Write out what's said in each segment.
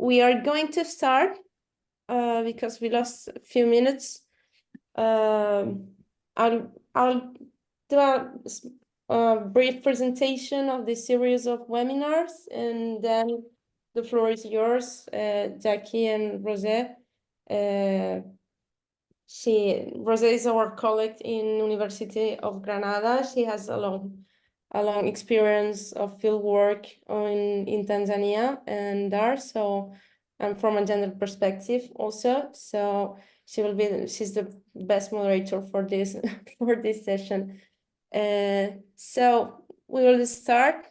we are going to start because we lost a few minutes. I'll do a brief presentation of this series of webinars, and then the floor is yours, Jackie and Rosé. Rosé is our colleague in University of Granada. She has a long experience of field work in Tanzania and there. So, and from a gender perspective also. So she's the best moderator for this for this session. So we will start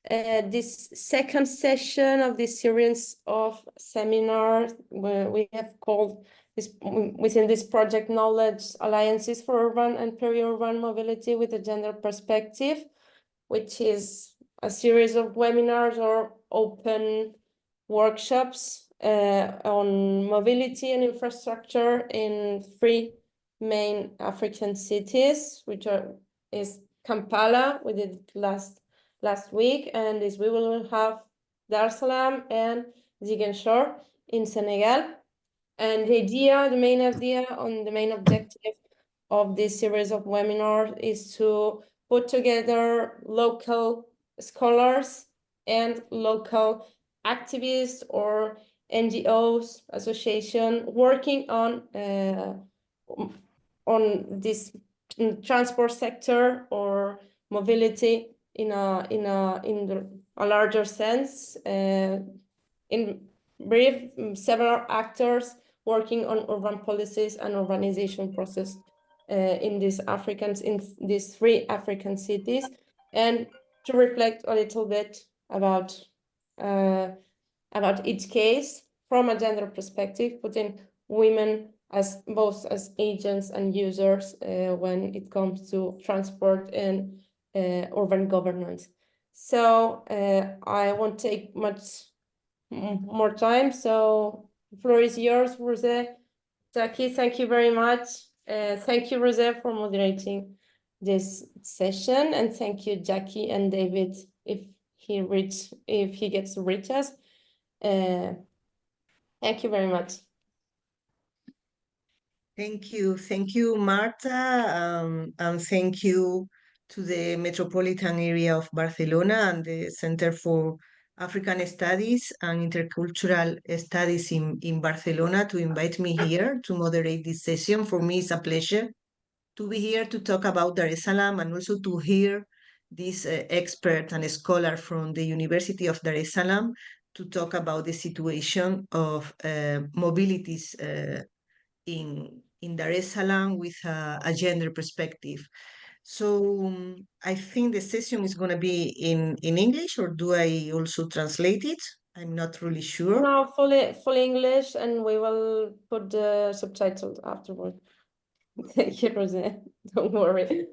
this second session of this series of seminars where we have called this, within this project, Knowledge Alliances for Urban and Periurban Mobility with a Gender Perspective, which is a series of webinars or open workshops on mobility and infrastructure in 3 main African cities, which is Kampala, we did last week, and this we will have Salaam and Ziguinchor in Senegal. And the main objective of this series of webinars is to put together local scholars and local activists or NGOs, association working on this transport sector or mobility in a larger sense. In brief, several actors working on urban policies and urbanization process in these 3 African cities, and to reflect a little bit about each case from a gender perspective, putting women as both as agents and users when it comes to transport and urban governance. So I won't take much more time. So the floor is yours, Rosé. Jackie, thank you very much. Thank you, Rosé, for moderating this session, and thank you, Jackie and David, if he gets to reach us. Thank you very much. Thank you, Marta, and thank you to the Metropolitan area of Barcelona and the Center for African Studies and Intercultural Studies in Barcelona to invite me here to moderate this session. For me, it's a pleasure to be here to talk about Dar es Salaam and also to hear this expert and scholar from the University of Dar es Salaam to talk about the situation of mobilities in Dar es Salaam with a gender perspective. So I think the session is going to be in English, or do I also translate it? I'm not really sure. No, fully English, and we will put the subtitles afterward. Thank you, Rosé. Don't worry.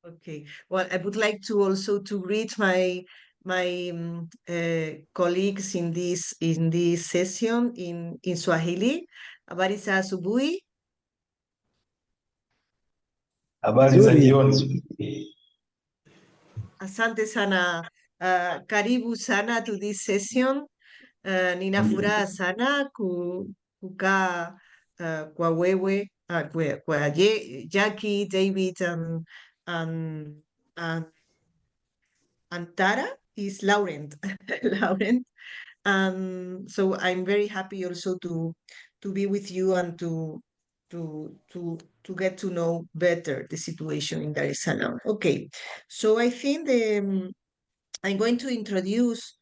Okay. Well, I would like to also to greet my colleagues in this session in Swahili. Habari za asubuhi. Habari za jioni. Asante sana. Karibu sana to this session. Nina furaha sana kukaa kwa wewe, kwa Jackie, David, and Tara is Laurent. Laurent. So I'm very happy also to be with you and to get to know better the situation in Dar es Salaam. Okay, so I think I'm going to introduce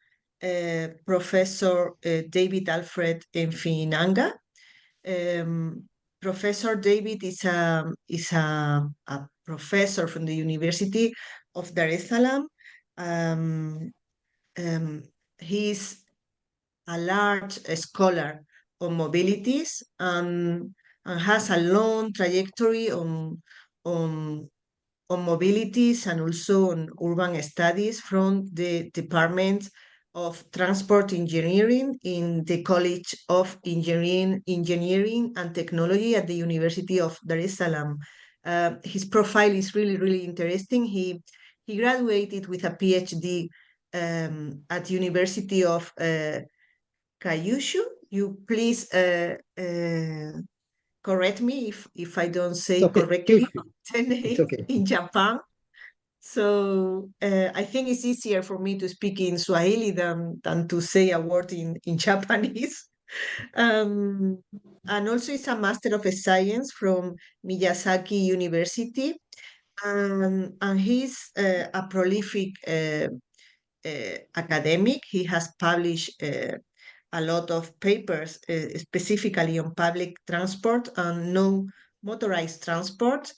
Professor David Alfred Mfinanga. Professor David is a professor from the University of Dar es Salaam. He's a large scholar on mobilities and has a long trajectory on mobilities and also on urban studies from the Department of Transport Engineering in the College of Engineering and Technology at the University of Dar es Salaam. His profile is really interesting. He graduated with a PhD at University of Kayushu. You please correct me if I don't say okay. correctly the It's name okay. in Japan. So I think it's easier for me to speak in Swahili than to say a word in Japanese. And also it's a Master of Science from Miyazaki University. And he's a prolific academic. He has published a lot of papers, specifically on public transport and no motorized transport,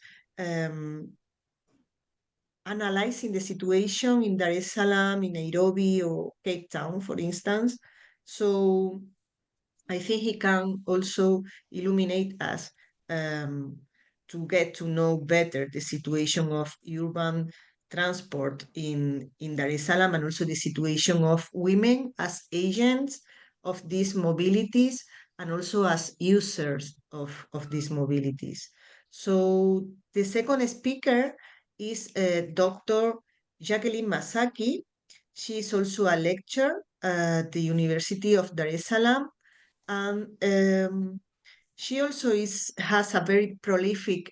analyzing the situation in Dar es Salaam, in Nairobi, or Cape Town, for instance. So I think he can also illuminate us to get to know better the situation of urban transport in Dar es Salaam, and also the situation of women as agents of these mobilities and also as users of these mobilities. So the second speaker is Dr. Jacqueline Masaki. She is also a lecturer at the University of Dar es Salaam, and she also has a very prolific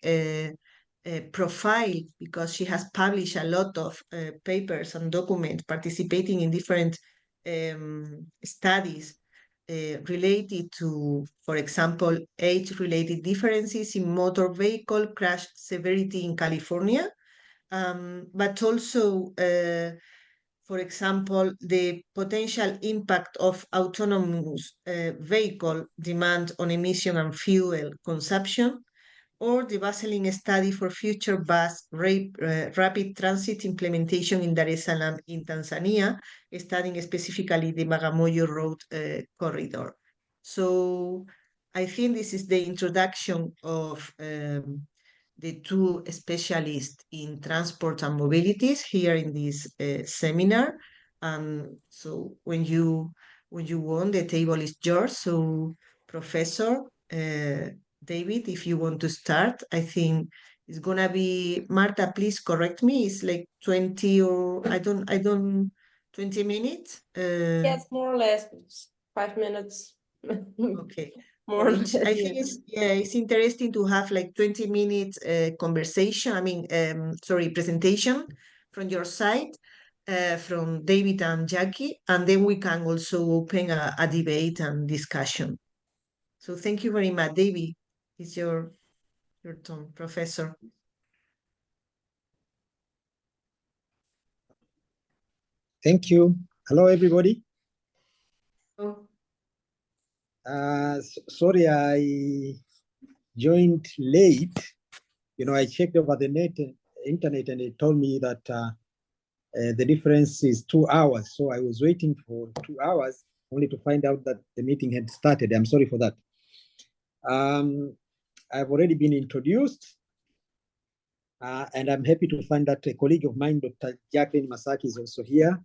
profile because she has published a lot of papers and documents participating in different studies related to, for example, age-related differences in motor vehicle crash severity in California, but also for example, the potential impact of autonomous vehicle demand on emission and fuel consumption, or the Vaseline study for future bus rapid transit implementation in Dar es Salaam in Tanzania, studying specifically the Bagamoyo Road corridor. So I think this is the introduction of the two specialists in transport and mobilities here in this seminar. So when you want, the table is yours. So Professor David, if you want to start, I think it's gonna be Marta. Please correct me. It's like 20 or I don't 20 minutes. Yes, more or less 5 minutes. Okay. More or less, I think it's interesting to have like 20 minutes conversation. Presentation from your side, from David and Jackie, and then we can also open a debate and discussion. So thank you very much, David. It's your turn, Professor. Thank you. Hello, everybody. Oh. Sorry, I joined late. You know, I checked over the internet, and it told me that the difference is 2 hours. So I was waiting for 2 hours only to find out that the meeting had started. I'm sorry for that. I've already been introduced, and I'm happy to find that a colleague of mine, Dr. Jacqueline Masaki, is also here,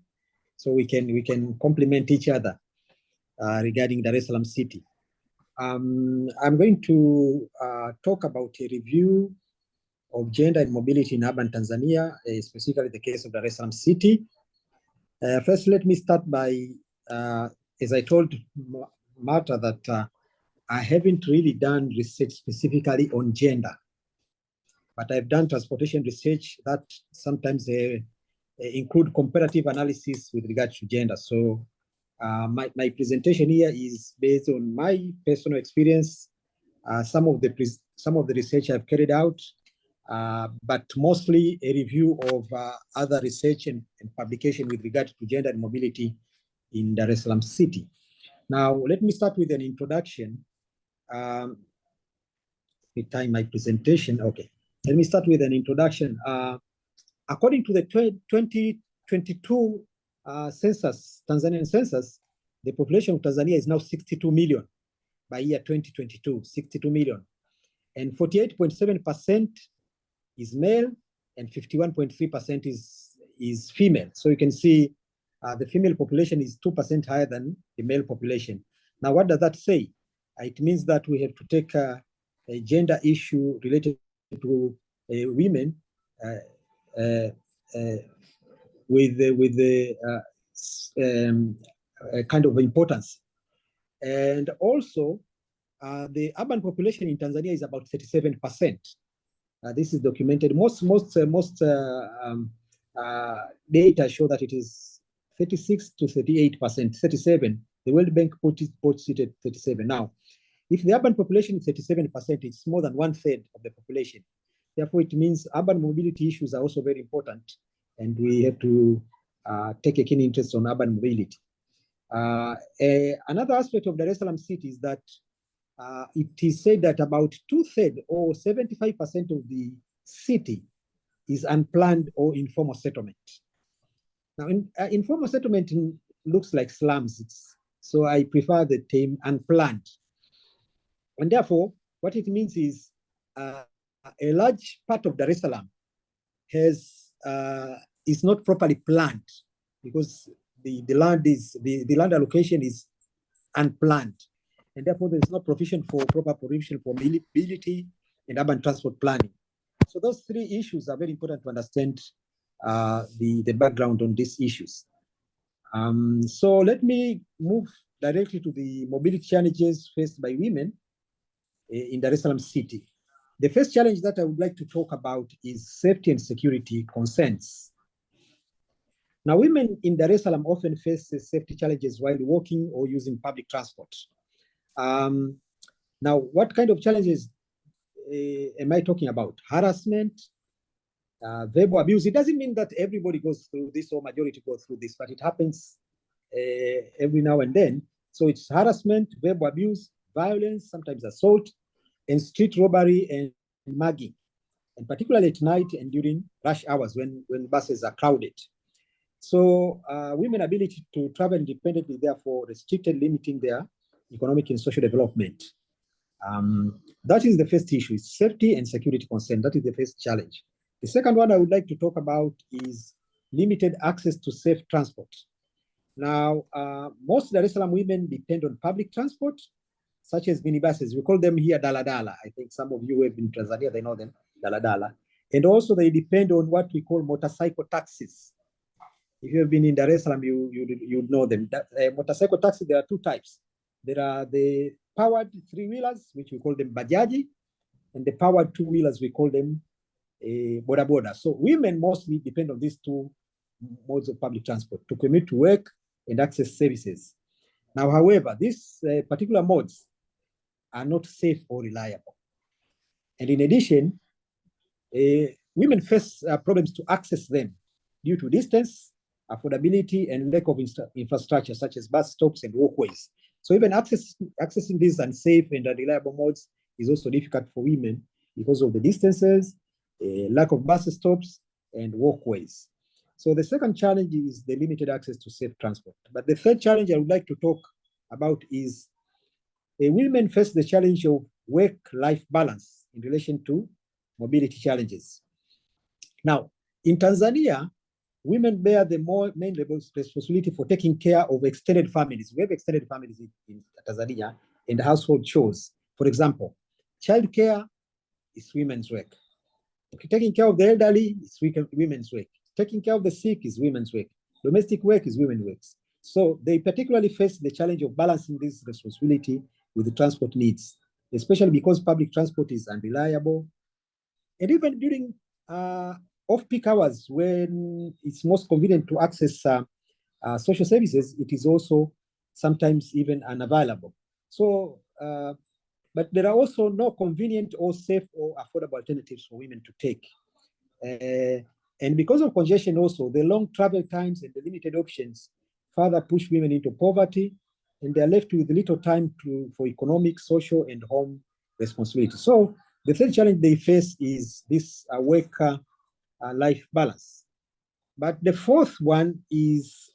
so we can complement each other regarding Dar es Salaam City. I'm going to talk about a review of gender and mobility in urban Tanzania, specifically the case of Dar es Salaam City. First, let me start by, as I told Marta, that I haven't really done research specifically on gender, but I've done transportation research that sometimes include comparative analysis with regard to gender. So my presentation here is based on my personal experience, some of the research I've carried out, but mostly a review of other research and publication with regard to gender and mobility in Dar es Salaam City. Now, let me start with an introduction. Time my presentation. Okay, let me start with an introduction. According to the 2022 census, Tanzanian census, the population of Tanzania is now 62 million by year 2022, 62 million. And 48.7% is male and 51.3% is female. So you can see the female population is 2% higher than the male population. Now, what does that say? It means that we have to take a gender issue related to women with the kind of importance. And also, the urban population in Tanzania is about 37%. This is documented. Most data show that it is 36 to 38%, 37. The World Bank puts it at 37. Now, if the urban population is 37%, it's more than 1/3 of the population. Therefore, it means urban mobility issues are also very important, and we have to take a keen interest on urban mobility. Another aspect of Dar es Salaam city is that it is said that about 2/3 or 75% of the city is unplanned or informal settlement. Now, informal settlement looks like slums, so I prefer the term unplanned. And therefore, what it means is a large part of Dar es Salaam is not properly planned because the land allocation is unplanned, and therefore there is no provision for proper provision for mobility and urban transport planning. So those three issues are very important to understand the background on these issues. So let me move directly to the mobility challenges faced by women in Dar es Salaam city. The first challenge that I would like to talk about is safety and security concerns. Now, women in Dar es Salaam often face safety challenges while walking or using public transport. Now, what kind of challenges am I talking about? Harassment, verbal abuse. It doesn't mean that everybody goes through this or majority goes through this, but it happens every now and then. So it's harassment, verbal abuse, violence, sometimes assault, and street robbery and mugging, and particularly at night and during rush hours when buses are crowded. So women's ability to travel independently, therefore, restricted, limiting their economic and social development. That is the first issue, is safety and security concern. That is the first challenge. The second one I would like to talk about is limited access to safe transport. Now, most Dar es Salaam women depend on public transport, such as minibuses. We call them here daladala. I think some of you who have been in Tanzania, they know them, daladala. And also they depend on what we call motorcycle taxis. If you have been in Dar es Salaam, you know them. Motorcycle taxis, there are two types. There are the powered three-wheelers, which we call them bajaji, and the powered two-wheelers, we call them boda boda. So women mostly depend on these two modes of public transport to commute to work and access services. Now, however, these particular modes are not safe or reliable. And in addition, women face problems to access them due to distance, affordability, and lack of infrastructure, such as bus stops and walkways. So even accessing these unsafe and unreliable modes is also difficult for women because of the distances, lack of bus stops, and walkways. So the second challenge is the limited access to safe transport. But the third challenge I would like to talk about is women face the challenge of work-life balance in relation to mobility challenges. Now, in Tanzania, women bear the main responsibility for taking care of extended families. We have extended families in Tanzania and household chores. For example, childcare is women's work. Taking care of the elderly is women's work. Taking care of the sick is women's work. Domestic work is women's work. So they particularly face the challenge of balancing this responsibility with the transport needs, especially because public transport is unreliable. And even during off-peak hours, when it's most convenient to access social services, it is also sometimes even unavailable. So, but there are also no convenient or safe or affordable alternatives for women to take. And because of congestion also, the long travel times and the limited options further push women into poverty, and they're left with little time for economic, social, and home responsibility. So the third challenge they face is this work-life balance. But the fourth one is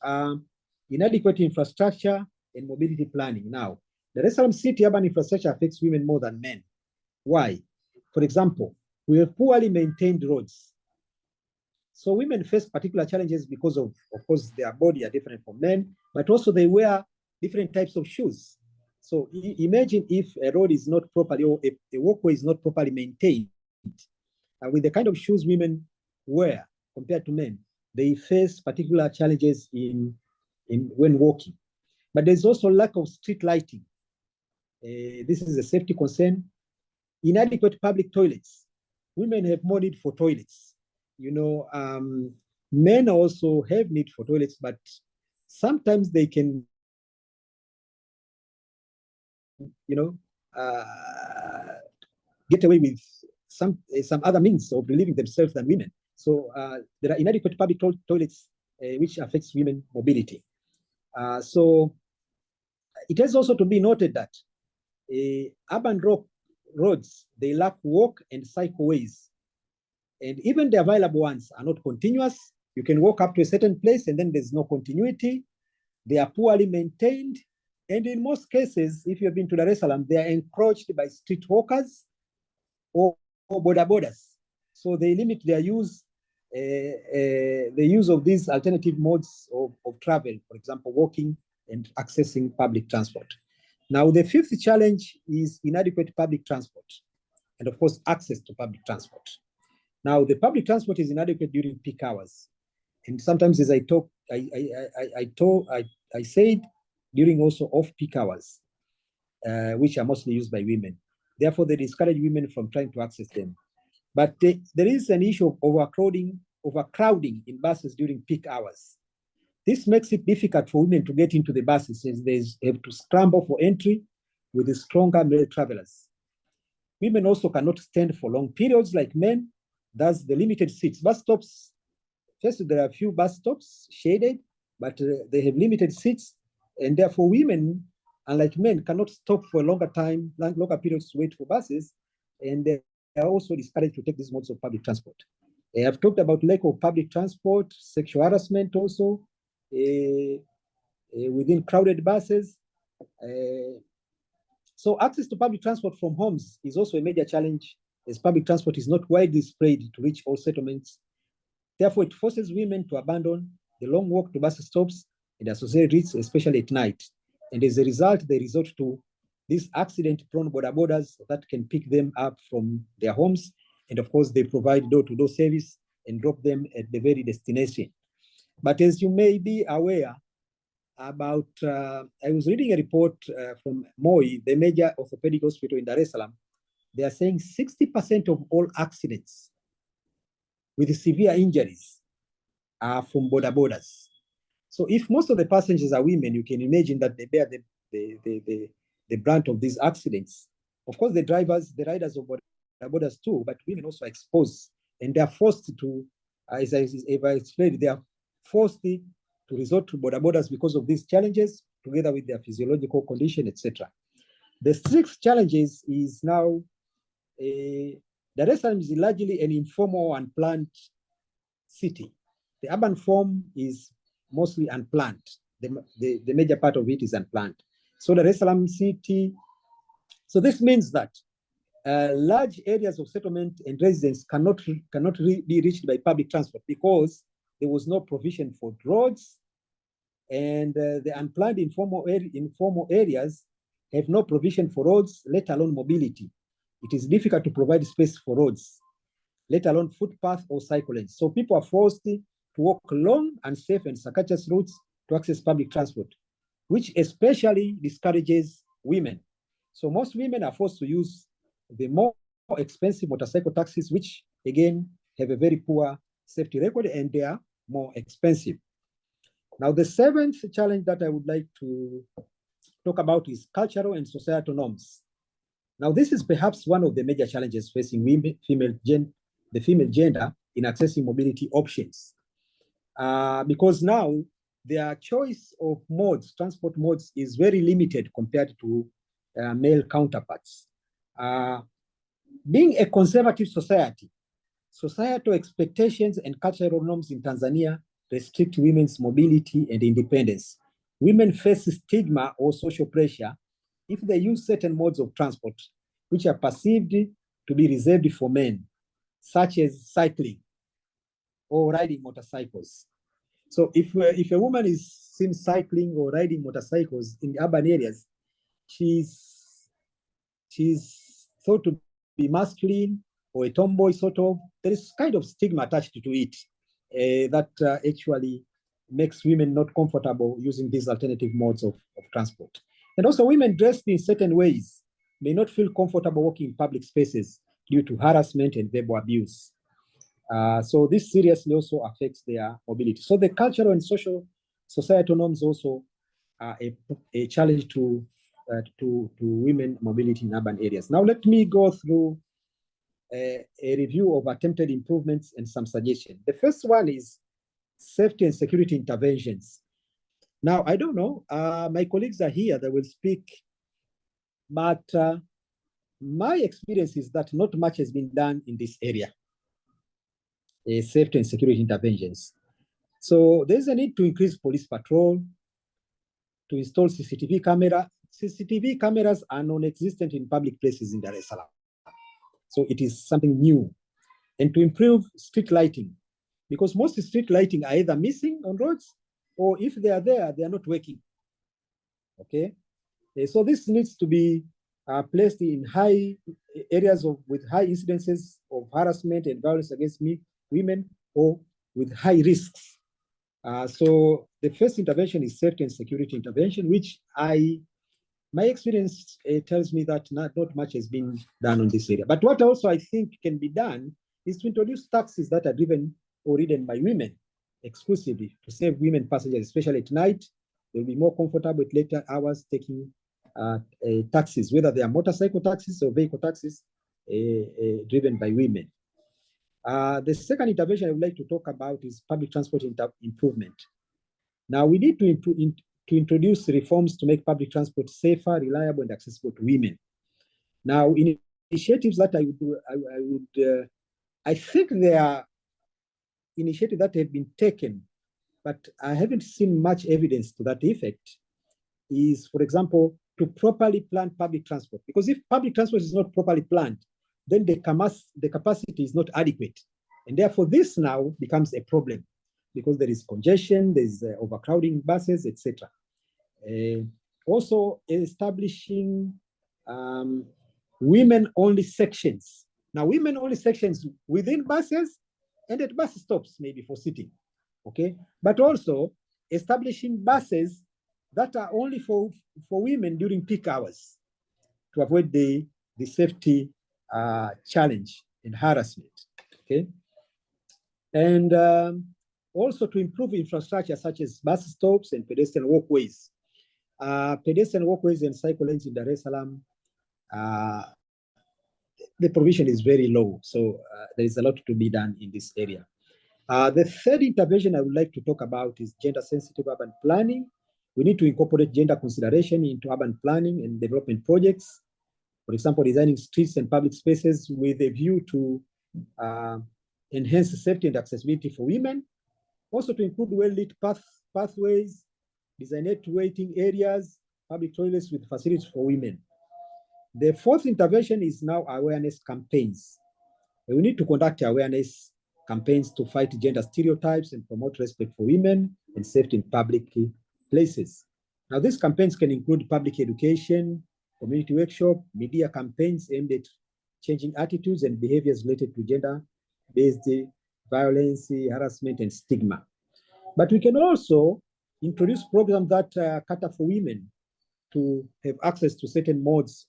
inadequate infrastructure and mobility planning. Now, the Dar es Salaam city urban infrastructure affects women more than men. Why? For example, we have poorly maintained roads. So women face particular challenges because of course, their body are different from men, but also they wear different types of shoes. So imagine if a road is not properly, or a walkway is not properly maintained, with the kind of shoes women wear compared to men, they face particular challenges in when walking. But there's also lack of street lighting This is a safety concern. Inadequate public toilets. Women have more need for toilets. You know, men also have need for toilets, but sometimes they can, you know, get away with some other means of relieving themselves than women. So there are inadequate public toilets which affects women mobility. So it has also to be noted that urban roads, they lack walk and cycleways. And even the available ones are not continuous. You can walk up to a certain place and then there's no continuity. They are poorly maintained. And in most cases, if you've been to Dar es Salaam, they are encroached by street walkers or border borders. So they limit their use, the use of these alternative modes of travel, for example, walking and accessing public transport. Now, the fifth challenge is inadequate public transport, and of course, access to public transport. Now, the public transport is inadequate during peak hours. And sometimes as I said, during also off-peak hours, which are mostly used by women. Therefore, they discourage women from trying to access them. But there is an issue of overcrowding in buses during peak hours. This makes it difficult for women to get into the buses since they have to scramble for entry with the stronger male travelers. Women also cannot stand for long periods like men, thus the limited seats. Bus stops, first there are a few bus stops shaded, but they have limited seats, and therefore women, unlike men, cannot stop for a longer periods to wait for buses, and they are also discouraged to take these modes of public transport. I've talked about lack of public transport, sexual harassment also, within crowded buses. So access to public transport from homes is also a major challenge, as public transport is not widely spread to reach all settlements. Therefore, it forces women to abandon the long walk to bus stops and associated routes, especially at night. And as a result, they resort to these accident-prone border borders that can pick them up from their homes. And of course, they provide door-to-door service and drop them at the very destination. But as you may be aware about, I was reading a report from MOI, the major orthopedic hospital in Dar es Salaam. They are saying 60% of all accidents with severe injuries are from border borders. So if most of the passengers are women, you can imagine that they bear the brunt of these accidents. Of course, the riders of border borders too, but women also are exposed, and they are forced to, as I explained, they are forced to resort to border borders because of these challenges, together with their physiological condition, etc. The sixth challenges is now, Dar es Salaam is largely an informal, unplanned city. The urban form is mostly unplanned. The major part of it is unplanned. So Dar es Salaam city, so this means that large areas of settlement and residence cannot be reached by public transport because there was no provision for roads, and the unplanned informal areas have no provision for roads, let alone mobility. It is difficult to provide space for roads, let alone footpath or cycle lanes. So people are forced to walk long, unsafe, and circuitous routes to access public transport, which especially discourages women. So most women are forced to use the more expensive motorcycle taxis, which again have a very poor safety record, and they are more expensive. Now, the seventh challenge that I would like to talk about is cultural and societal norms. Now, this is perhaps one of the major challenges facing the female gender in accessing mobility options. Because now their choice of transport modes is very limited compared to male counterparts. Being a conservative society, societal expectations and cultural norms in Tanzania restrict women's mobility and independence. Women face stigma or social pressure if they use certain modes of transport, which are perceived to be reserved for men, such as cycling or riding motorcycles. So if a woman is seen cycling or riding motorcycles in urban areas, she's thought to be masculine or a tomboy sort of. There is kind of stigma attached to it that actually makes women not comfortable using these alternative modes of transport. And also women dressed in certain ways may not feel comfortable walking in public spaces due to harassment and verbal abuse. So this seriously also affects their mobility. So the cultural and societal norms also are a challenge to women mobility in urban areas. Now let me go through a review of attempted improvements and some suggestions. The first one is safety and security interventions. Now, I don't know, my colleagues are here that will speak, but my experience is that not much has been done in this area, safety and security interventions. So there's a need to increase police patrol, to install CCTV camera. CCTV cameras are non-existent in public places in Dar es Salaam. So it is something new. And to improve street lighting, because most street lighting are either missing on roads, or if they are there, they are not working. Okay, so this needs to be placed in high areas with high incidences of harassment and violence against women, or with high risks. So the first intervention is safety and security intervention, which my experience tells me that not much has been done on this area. But what also I think can be done is to introduce taxis that are driven or ridden by women exclusively, to save women passengers, especially at night. They'll be more comfortable at later hours taking taxis, whether they are motorcycle taxis or vehicle taxis driven by women. The second intervention I would like to talk about is public transport improvement. Now we need to introduce reforms to make public transport safer, reliable, and accessible to women. Now, initiatives that I think there are initiatives that have been taken, but I haven't seen much evidence to that effect, is, for example, to properly plan public transport. Because if public transport is not properly planned, then the capacity is not adequate. And therefore, this now becomes a problem, because there is congestion, there's overcrowding buses, etc. Also, establishing women-only sections. Now, women-only sections within buses and at bus stops, maybe for sitting, okay? But also establishing buses that are only for women during peak hours to avoid the safety challenge and harassment, okay? And also to improve infrastructure such as bus stops and pedestrian walkways. Pedestrian walkways and cycle lanes in Dar es Salaam, the provision is very low. So there is a lot to be done in this area. The third intervention I would like to talk about is gender-sensitive urban planning. We need to incorporate gender consideration into urban planning and development projects. For example, designing streets and public spaces with a view to enhance safety and accessibility for women. Also to include well-lit pathways, designated waiting areas, public toilets with facilities for women. The fourth intervention is now awareness campaigns. We need to conduct awareness campaigns to fight gender stereotypes and promote respect for women and safety in public places. Now, these campaigns can include public education, community workshop, media campaigns aimed at changing attitudes and behaviors related to gender-based violence, harassment, and stigma. But we can also introduce programs that cater for women to have access to certain modes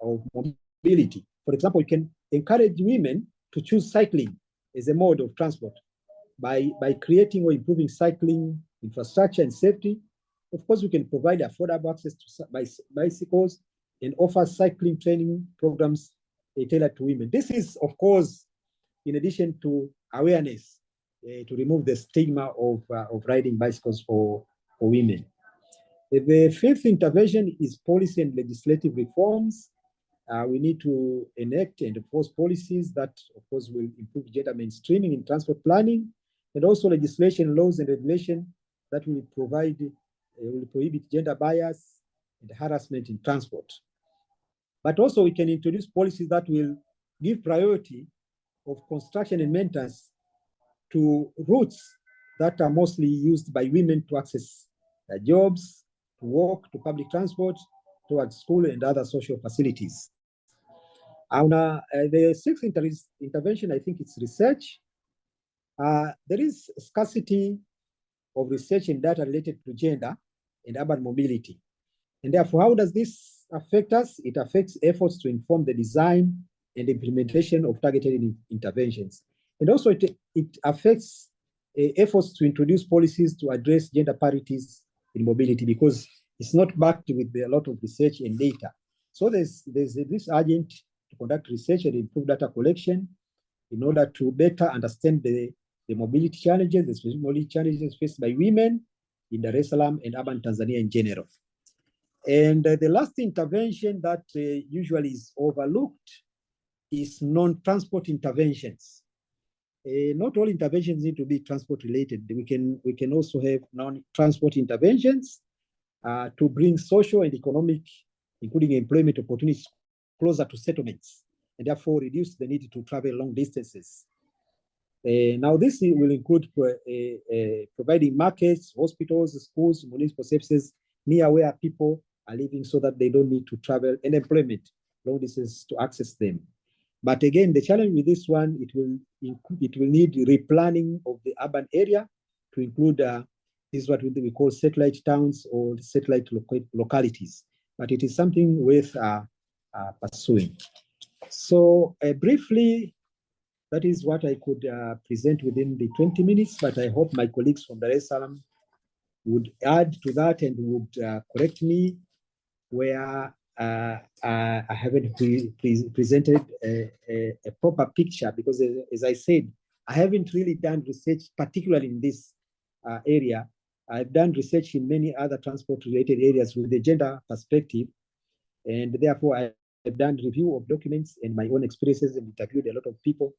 of mobility. For example, you can encourage women to choose cycling as a mode of transport by creating or improving cycling infrastructure and safety. Of course, we can provide affordable access to bicycles and offer cycling training programs tailored to women. This is, of course, in addition to awareness to remove the stigma of riding bicycles for women. The fifth intervention is policy and legislative reforms. We need to enact and enforce policies that, of course, will improve gender mainstreaming in transport planning, and also legislation, laws, and regulation that will prohibit gender bias and harassment in transport. But also, we can introduce policies that will give priority of construction and maintenance to routes that are mostly used by women to access jobs, to work, to public transport, towards school and other social facilities. The sixth intervention, I think it's research. There is scarcity of research and data related to gender and urban mobility. And therefore, how does this affect us? It affects efforts to inform the design and implementation of targeted interventions. And also it affects efforts to introduce policies to address gender parities in mobility, because it's not backed with a lot of research and data. So there's this urgent to conduct research and improve data collection in order to better understand the mobility challenges, the specific mobility challenges faced by women in Dar es Salaam and urban Tanzania in general. And the last intervention that usually is overlooked is non-transport interventions. Not all interventions need to be transport related. We can also have non-transport interventions to bring social and economic, including employment opportunities, closer to settlements, and therefore reduce the need to travel long distances. Now, this will include providing markets, hospitals, schools, municipal services near where people are living, so that they don't need to travel, and employment long distance to access them. But again, the challenge with this one, it will need replanning of the urban area to include this is what we call satellite towns or satellite localities. But it is something worth pursuing. So briefly, that is what I could present within the 20 minutes, but I hope my colleagues from Dar es Salaam would add to that and would correct me where I haven't presented a proper picture, because as I said, I haven't really done research, particularly in this area. I've done research in many other transport-related areas with the gender perspective, and therefore I've done review of documents and my own experiences and interviewed a lot of people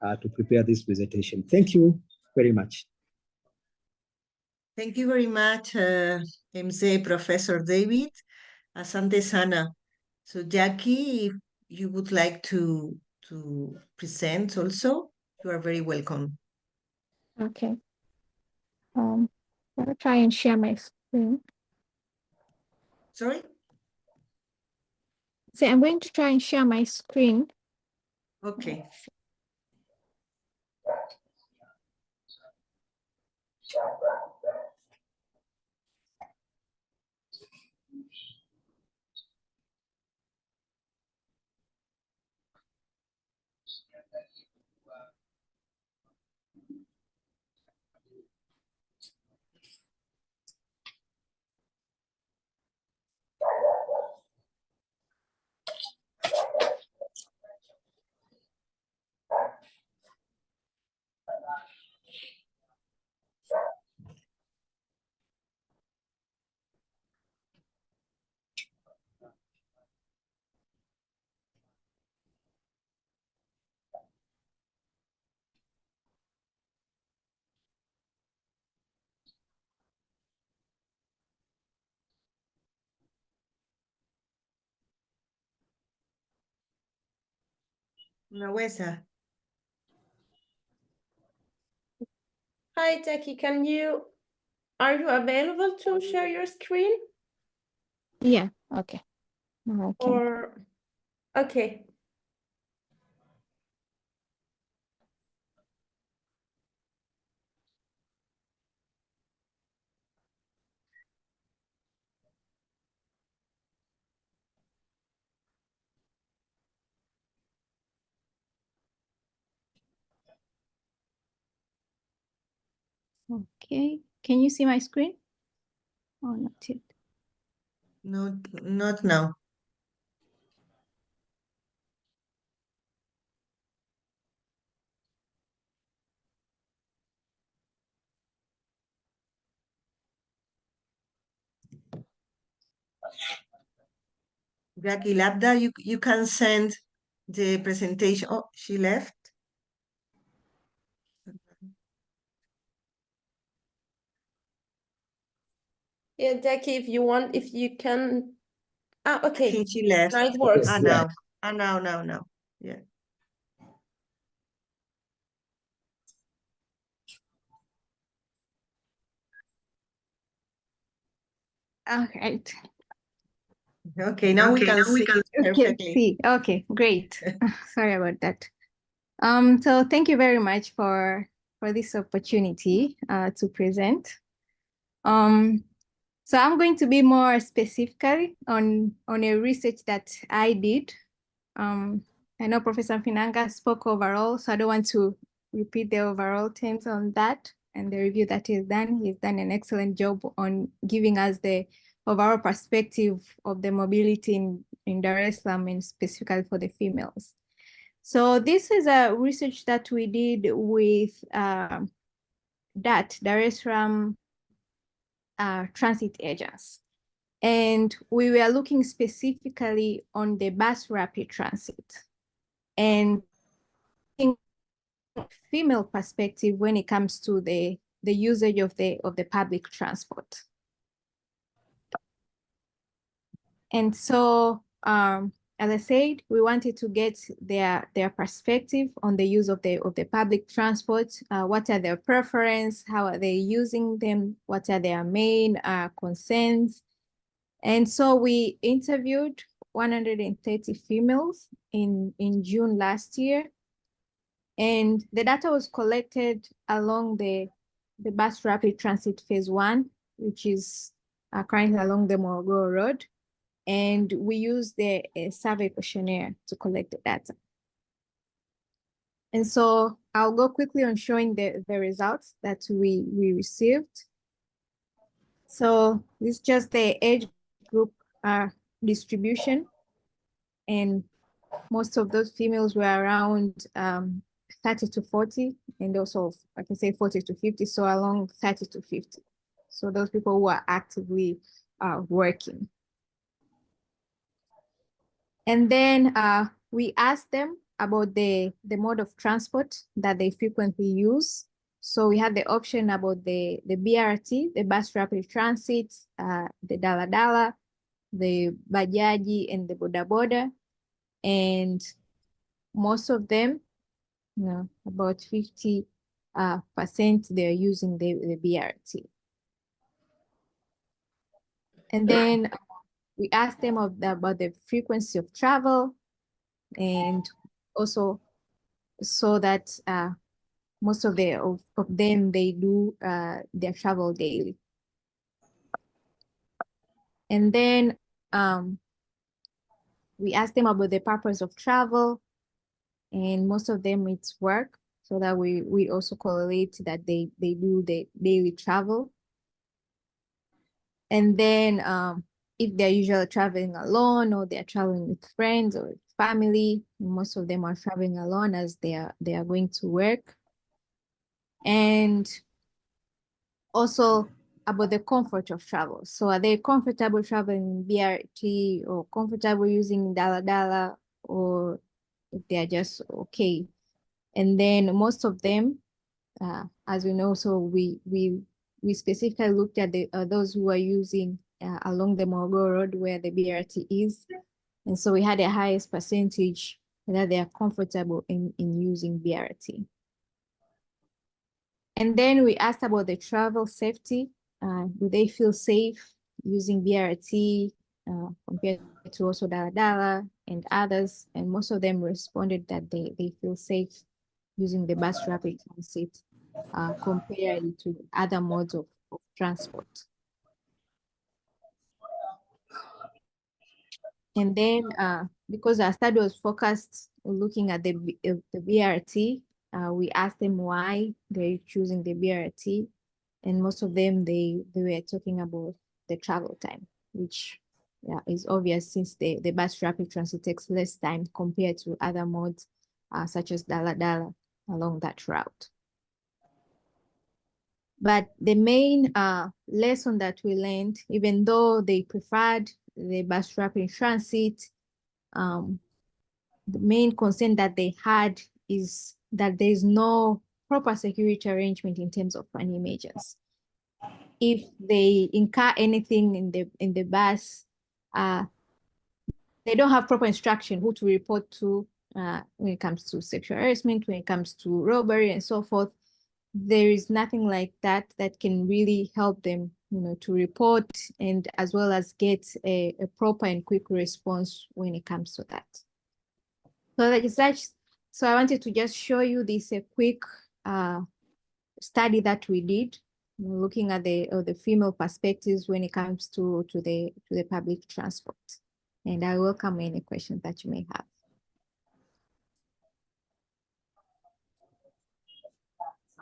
to prepare this presentation. Thank you very much. Thank you very much, MZ Professor David. Asante sana. So Jackie, if you would like to present also, you are very welcome. Okay. I'll try and share my screen. Sorry? So I'm going to try and share my screen. Okay. Naweza. Hi, Jackie, are you available to share your screen? Yeah, okay. Now I can. Or, okay. Okay, can you see my screen? Oh, not yet. No, not now. Jackie Labda, you can send the presentation. Oh, she left. Yeah, Jackie, if you want, if you can. Ah, I okay. think she left. Now it works. Now. Now. Yeah. All right. Okay, now we can see it perfectly. See. Okay, great. Sorry about that. So thank you very much for this opportunity to present. So I'm going to be more specifically on a research that I did. I know Professor Finanga spoke overall, so I don't want to repeat the overall terms on that and the review that he's done. He's done an excellent job on giving us the overall perspective of the mobility in Dar es Salaam and specifically for the females. So this is a research that we did with Dar es Salaam transit agents. And we were looking specifically on the bus rapid transit and female perspective when it comes to the usage of the public transport. And so, as I said, we wanted to get their perspective on the use of the public transport. What are their preference? How are they using them? What are their main concerns? And so we interviewed 130 females in June last year. And the data was collected along the bus rapid transit phase 1, which is currently along the Morogoro Road. And we used the survey questionnaire to collect the data. And so I'll go quickly on showing the results that we received. So this is just the age group distribution. And most of those females were around 30 to 40, and also I can say 40 to 50, so along 30 to 50. So those people who are actively working. And then we asked them about the mode of transport that they frequently use. So we had the option about the BRT, the bus rapid transit, the daladala, the bajaji, and the boda boda. And most of them, about 50% they're using the BRT. And then we asked them about the frequency of travel, and also saw that most of them, they do their travel daily. And then we asked them about the purpose of travel, and most of them it's work, so that we also correlate that they do the daily travel. And then if they're usually traveling alone or they're traveling with friends or with family, most of them are traveling alone as they are going to work. And also about the comfort of travel. So are they comfortable traveling BRT or comfortable using daladala, or if they're just okay? And then most of them, as we know, so we specifically looked at those who are using along the Morogoro Road where the BRT is. And so we had the highest percentage that they are comfortable in using BRT. And then we asked about the travel safety. Do they feel safe using BRT compared to also daladala and others? And most of them responded that they feel safe using the bus rapid transit compared to other modes of transport. And then because our study was focused on looking at the BRT, we asked them why they're choosing the BRT. And most of them, they were talking about the travel time, which is obvious since the bus rapid transit takes less time compared to other modes such as daladala along that route. But the main lesson that we learned, even though they preferred the bus rapid transit, the main concern that they had is that there is no proper security arrangement in terms of funny images. If they incur anything in the bus, they don't have proper instruction who to report to when it comes to sexual harassment, when it comes to robbery and so forth. There is nothing like that that can really help them, to report and as well as get a proper and quick response when it comes to that. So I wanted to just show you this quick study that we did looking at the female perspectives when it comes to the public transport. And I welcome any questions that you may have.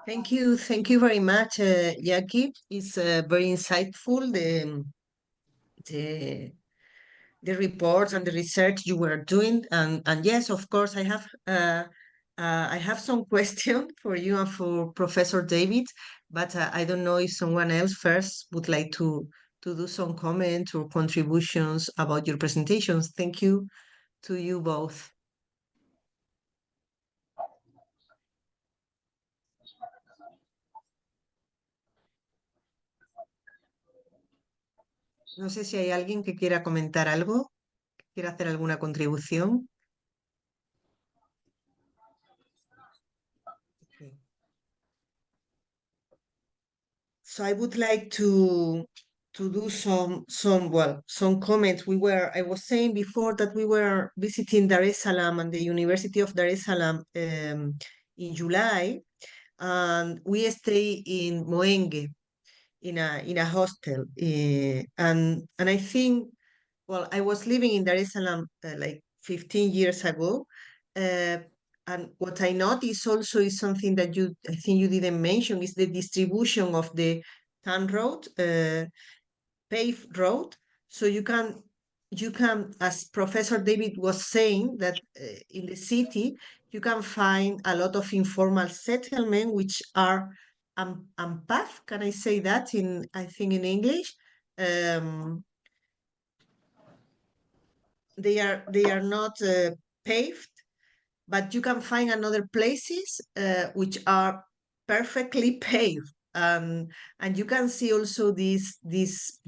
Thank you very much, Jackie. It's very insightful, the reports and the research you were doing. And yes, of course, I have some questions for you and for Professor David, but I don't know if someone else first would like to do some comments or contributions about your presentations. Thank you to you both. No sé si hay alguien que quiera comentar algo, que quiera hacer alguna contribución. Okay. So I would like to do some comments. I was saying before that we were visiting Dar es Salaam and the University of Dar es Salaam in July, and we stay in Moenge in a hostel, and I think, well, I was living in Dar es Salaam like 15 years ago, and what I noticed also is something that I think you didn't mention, is the distribution of the town road, paved road. So you can, as Professor David was saying, that in the city you can find a lot of informal settlement which are unpaved. Can I say that I think in English? They are not paved, but you can find another places which are perfectly paved, and you can see also these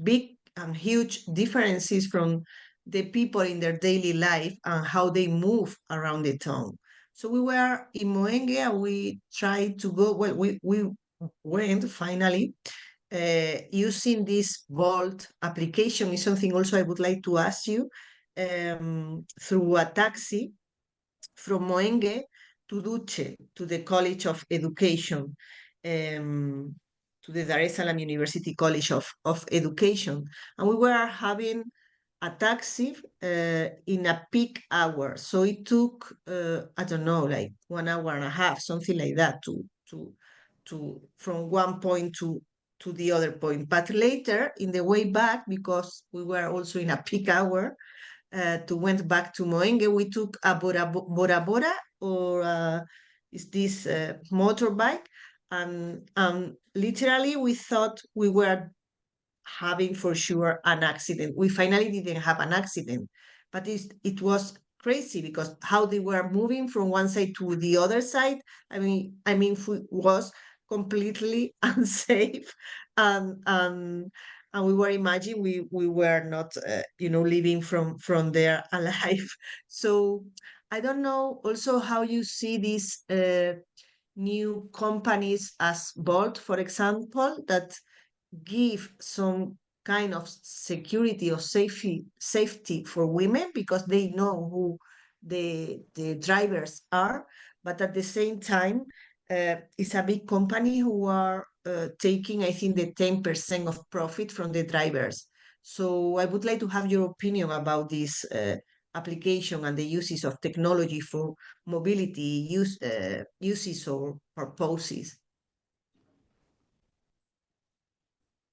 big and huge differences from the people in their daily life and how they move around the town. So we were in Moenge and we tried to go, well, we went finally using this Bolt application. Is something also I would like to ask you, through a taxi from Moenge to Duce, to the College of Education, to the Dar es Salaam University College of Education. And we were having a taxi in a peak hour. So it took, I don't know, like 1 hour and a half, something like that, to from one point to the other point. But later, in the way back, because we were also in a peak hour, went back to Moenge, we took a Bora Bora, or is this motorbike, and literally we thought we were having for sure an accident. We finally didn't have an accident, but it was crazy because how they were moving from one side to the other side. I mean, was completely unsafe, and we were imagining we were not, living from there alive. So I don't know also how you see these new companies as Bolt, for example, that give some kind of security or safety for women because they know who the drivers are, but at the same time, it's a big company who are taking, I think, the 10% of profit from the drivers. So I would like to have your opinion about this application and the uses of technology for mobility uses or purposes.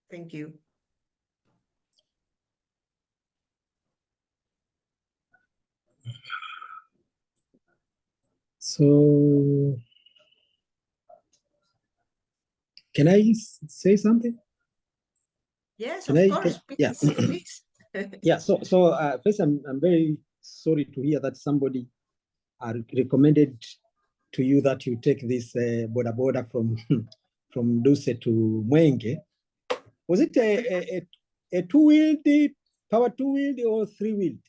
Thank you. So, can I say something? Yes, Can of I? course. Yeah. Please. Yeah. So first, I'm very sorry to hear that somebody recommended to you that you take this boda boda from Duse to Mwenge. Was it a two-wheeled, power two-wheeled or three-wheeled?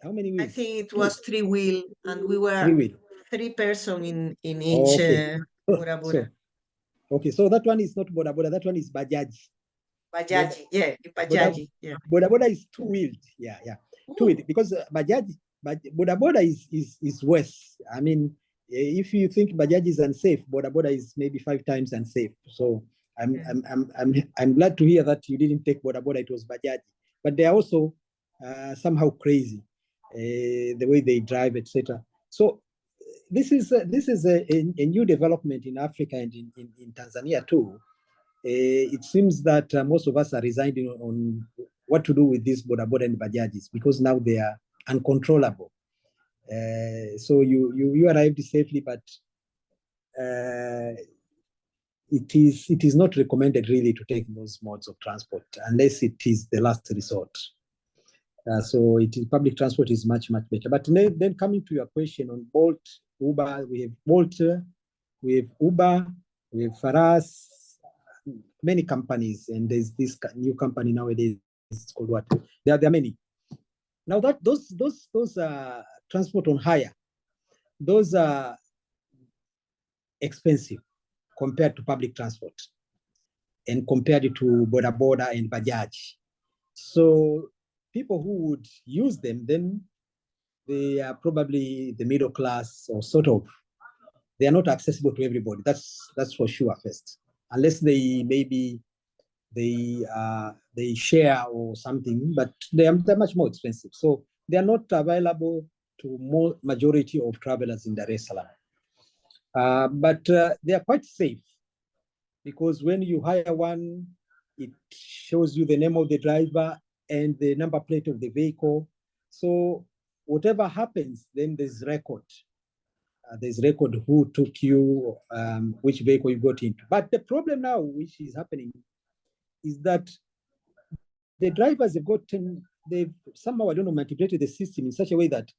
How many wheels? I think it was three-wheel, and we were Three-wheel. 3 persons in each boda boda. Okay, so that one is not boda boda. That one is bajaji. Bajaji, yeah, bajaji, yeah. Boda boda is two-wheeled. Yeah. Two-wheeled, because bajaji, boda boda is worse. I mean, if you think bajaji is unsafe, boda boda is maybe 5 times unsafe. So I'm glad to hear that you didn't take boda boda, it was bajaji. But they are also somehow crazy, the way they drive, etc. So this is a new development in Africa and in Tanzania too. It seems that most of us are resigned on what to do with these boda boda and bajajis, because now they are uncontrollable. So you arrived safely, but it is not recommended really to take those modes of transport unless it is the last resort. So public transport is much better. But then coming to your question on Bolt, Uber, we have Bolt, we have Uber, we have Faras, many companies, and there's this new company nowadays. It's called what? There are many. Now that those transport on hire, those are expensive compared to public transport and compared to boda boda and bajaj. So people who would use them, then they are probably the middle class, or sort of. They are not accessible to everybody. That's for sure first, unless they share or something, but they're much more expensive. So they are not available to majority of travelers in Dar es Salaam. But they are quite safe, because when you hire one, it shows you the name of the driver and the number plate of the vehicle. So whatever happens, then there's record. There's record who took you, which vehicle you got into. But the problem now, which is happening, is that the drivers they've somehow, I don't know, manipulated the system in such a way that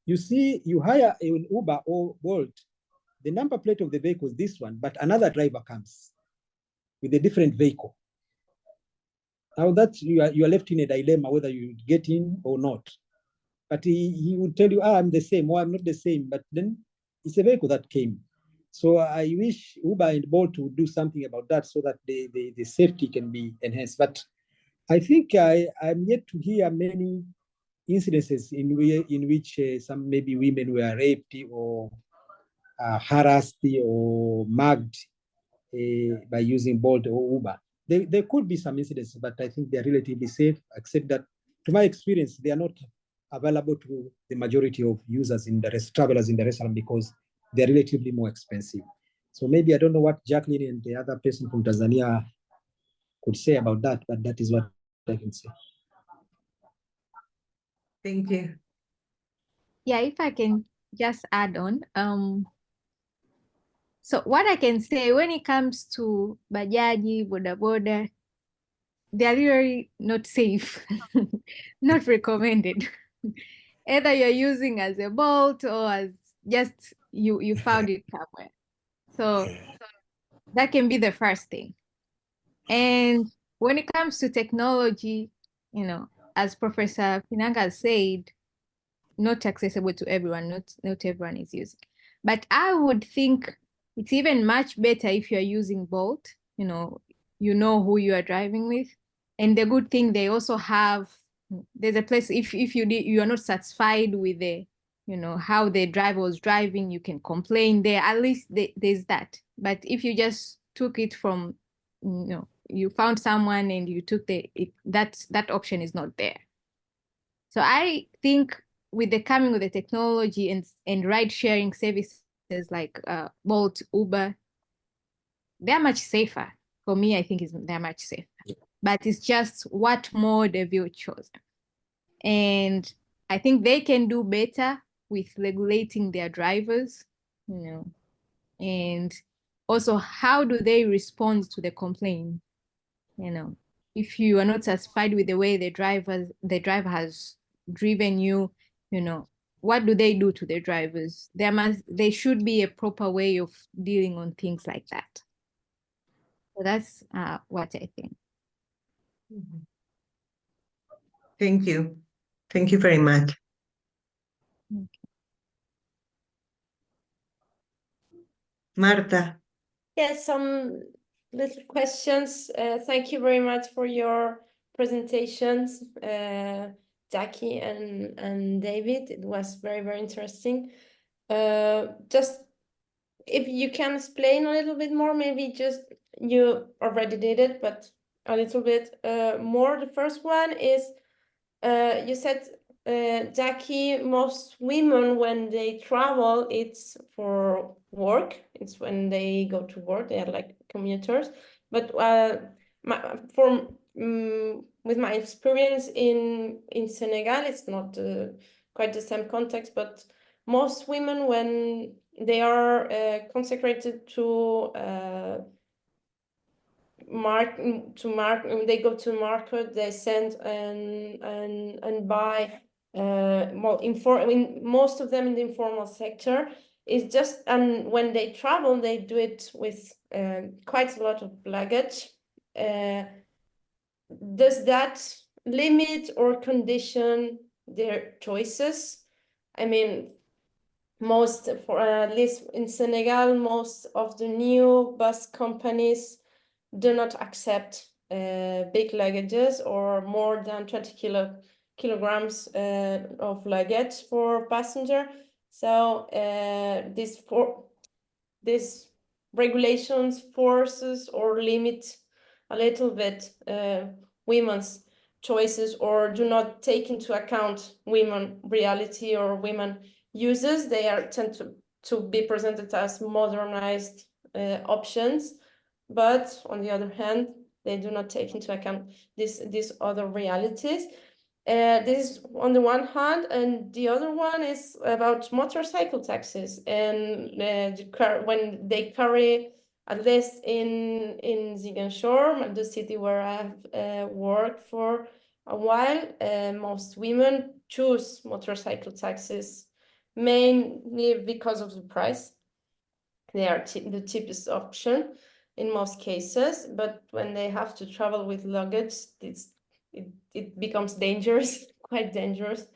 you hire an Uber or Bolt, the number plate of the vehicle is this one, but another driver comes with a different vehicle. Now that you are left in a dilemma whether you get in or not. But he would tell you, I'm the same, or I'm not the same, but then it's a vehicle that came. So I wish Uber and Bolt would do something about that so that the safety can be enhanced. But I think I'm yet to hear many incidences in which some maybe women were raped or harassed or mugged by using Bolt or Uber. There could be some incidents, but I think they're relatively safe, except that, to my experience, they are not available to the majority of users travelers in Dar es Salaam, because they're relatively more expensive. So maybe I don't know what Jacqueline and the other person from Tanzania could say about that, but that is what I can say. Thank you. Yeah, if I can just add on. So what I can say when it comes to bajaji, boda boda, they are really not safe, not recommended. Either you're using as a Bolt or as just you found it somewhere. So that can be the first thing. And when it comes to technology, as Professor Pinanga said, not accessible to everyone, not everyone is using. But I would think it's even much better if you're using Bolt, you know who you are driving with. And the good thing, they also have, there's a place, if you are not satisfied with the, how the driver was driving, you can complain there. At least there's that. But if you just took it from, you found someone and you took that option is not there. So I think with the coming of the technology and ride-sharing services like Bolt, Uber, they're much safer. For me, I think they're much safer. But it's just what mode have you chosen? And I think they can do better with regulating their drivers, and also how do they respond to the complaint? If you are not satisfied with the way the driver has driven you, what do they do to the drivers? There should be a proper way of dealing on things like that. So that's what I think. Thank you. Thank you very much. Okay. Marta. Yes, some little questions. Thank you very much for your presentations, Jackie and David. It was very, very interesting. Just if you can explain a little bit more, maybe just you already did it, but a little bit more. The first one is you said, Jackie, most women when they travel, it's for work. It's when they go to work. They are like commuters. But with my experience in Senegal, it's not quite the same context. But most women, when they are consecrated to they go to market, they send and buy most of them in the informal sector. It's just, and when they travel, they do it with quite a lot of luggage. Does that limit or condition their choices? I mean, at least in Senegal, most of the new bus companies do not accept big luggages or more than 20 kilograms of luggage for passenger. So this regulations forces or limit a little bit women's choices, or do not take into account women reality or women uses. They tend to be presented as modernized options, but on the other hand, they do not take into account these other realities. This is on the one hand, and the other one is about motorcycle taxis. And when they carry, at least in Ziguinchor, the city where I've worked for a while, most women choose motorcycle taxis, mainly because of the price. They are the cheapest option in most cases, but when they have to travel with luggage, it becomes dangerous, quite dangerous.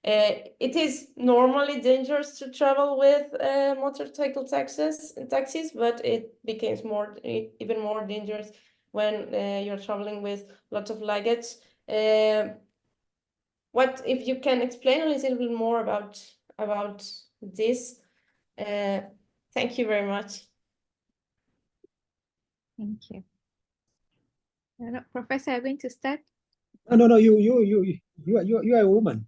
It is normally dangerous to travel with motorcycle taxis, but it becomes even more dangerous when you're traveling with lots of luggage. What if you can explain a little bit more about this? Thank you very much. Thank you. Professor, are you going to start? No, you are a woman.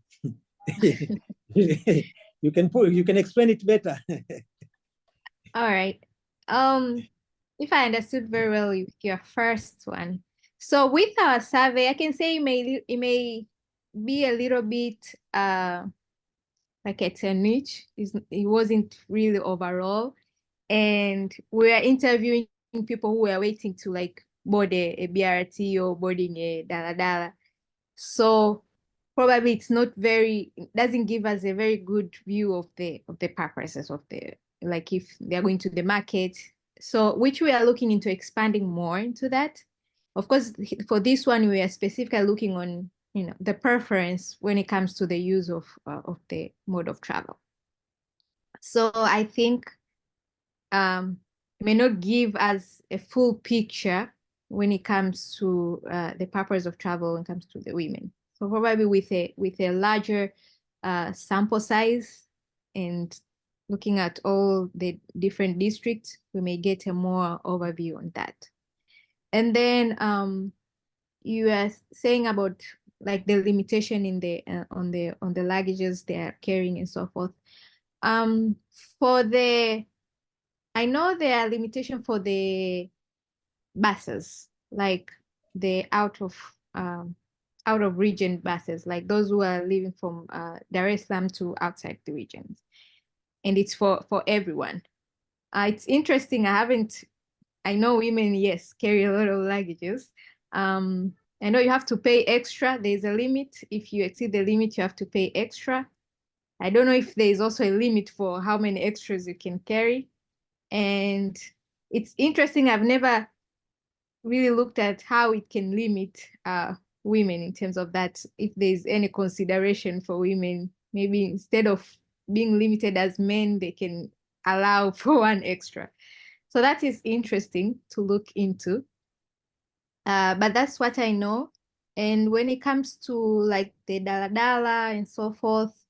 You can explain it better. All right. If I understood very well your first one. So with our survey, I can say it may be a little bit like it's a niche. It wasn't really overall. And we are interviewing people who were waiting to like board a BRT or boarding a daladala. So probably it's not doesn't give us a very good view of the purposes of like if they're going to the market. So which we are looking into expanding more into that. Of course, for this one, we are specifically looking on the preference when it comes to the use of the mode of travel. So I think it may not give us a full picture when it comes to the purpose of travel when it comes to the women. So probably with a larger sample size and looking at all the different districts, we may get a more overview on that. And then you are saying about like the limitation in the on the luggages they are carrying and so forth. I know there are limitations for the buses, like the out of region buses, like those who are leaving from Dar es Salaam to outside the regions, and it's for everyone. It's interesting. I know women, yes, carry a lot of luggages. I know you have to pay extra. There's a limit. If you exceed the limit, you have to pay extra. I don't know if there's also a limit for how many extras you can carry. And it's interesting. I've never really looked at how it can limit women in terms of that. If there's any consideration for women, maybe instead of being limited as men, they can allow for one extra. So that is interesting to look into. But that's what I know. And when it comes to like the daladala and so forth,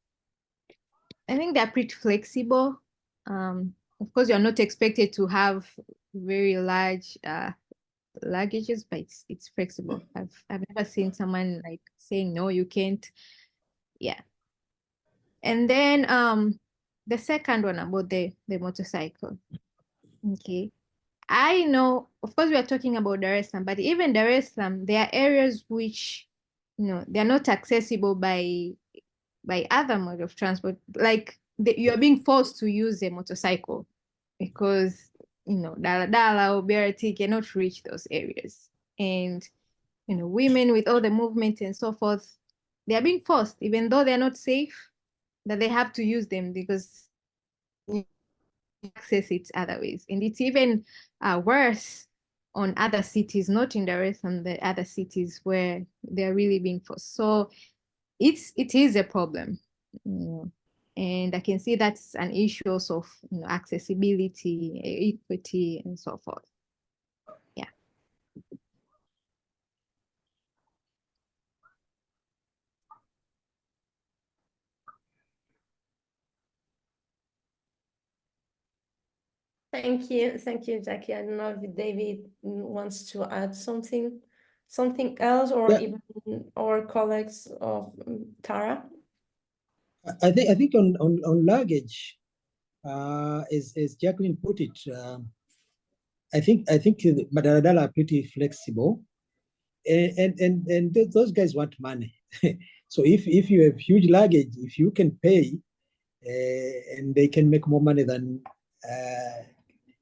I think they're pretty flexible. Of course, you're not expected to have very large luggages, but it's flexible. I've never seen someone like saying no, you can't. Yeah. And then the second one about the motorcycle. Okay. I know, of course, we are talking about Dar es Salaam, but even Dar es Salaam, there are areas which, they're not accessible by other mode of transport. Like you are being forced to use a motorcycle because, Dala or BRT cannot reach those areas. And, women with all the movement and so forth, they are being forced, even though they're not safe, that they have to use them because access it other ways. And it's even worse on other cities, not in Dar es Salaam, the other cities where they're really being forced. So it is a problem. And I can see that's an issue also of accessibility, equity, and so forth. Yeah. Thank you, Jackie. I don't know if David wants to add something else, or Yeah. even our colleagues of Tara. I think on luggage, as Jacqueline put it, I think Madaradala are pretty flexible, and those guys want money. So if you have huge luggage, if you can pay, and they can make more money than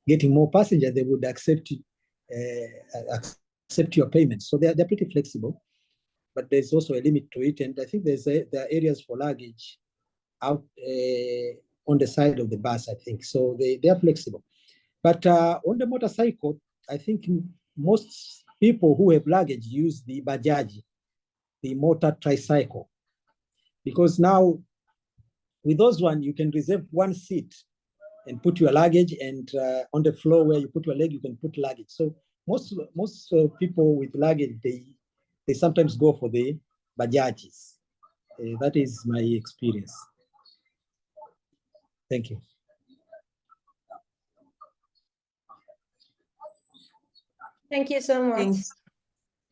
getting more passengers, they would accept your payment. So they're pretty flexible, but there's also a limit to it. And I think there are areas for luggage out on the side of the bus, I think. So they are flexible. But on the motorcycle, I think most people who have luggage use the Bajaj, the motor tricycle, because now with those one, you can reserve one seat and put your luggage, and on the floor where you put your leg, you can put luggage. So most people with luggage, they sometimes go for the Bajajs. That is my experience. Thank you. Thank you so much.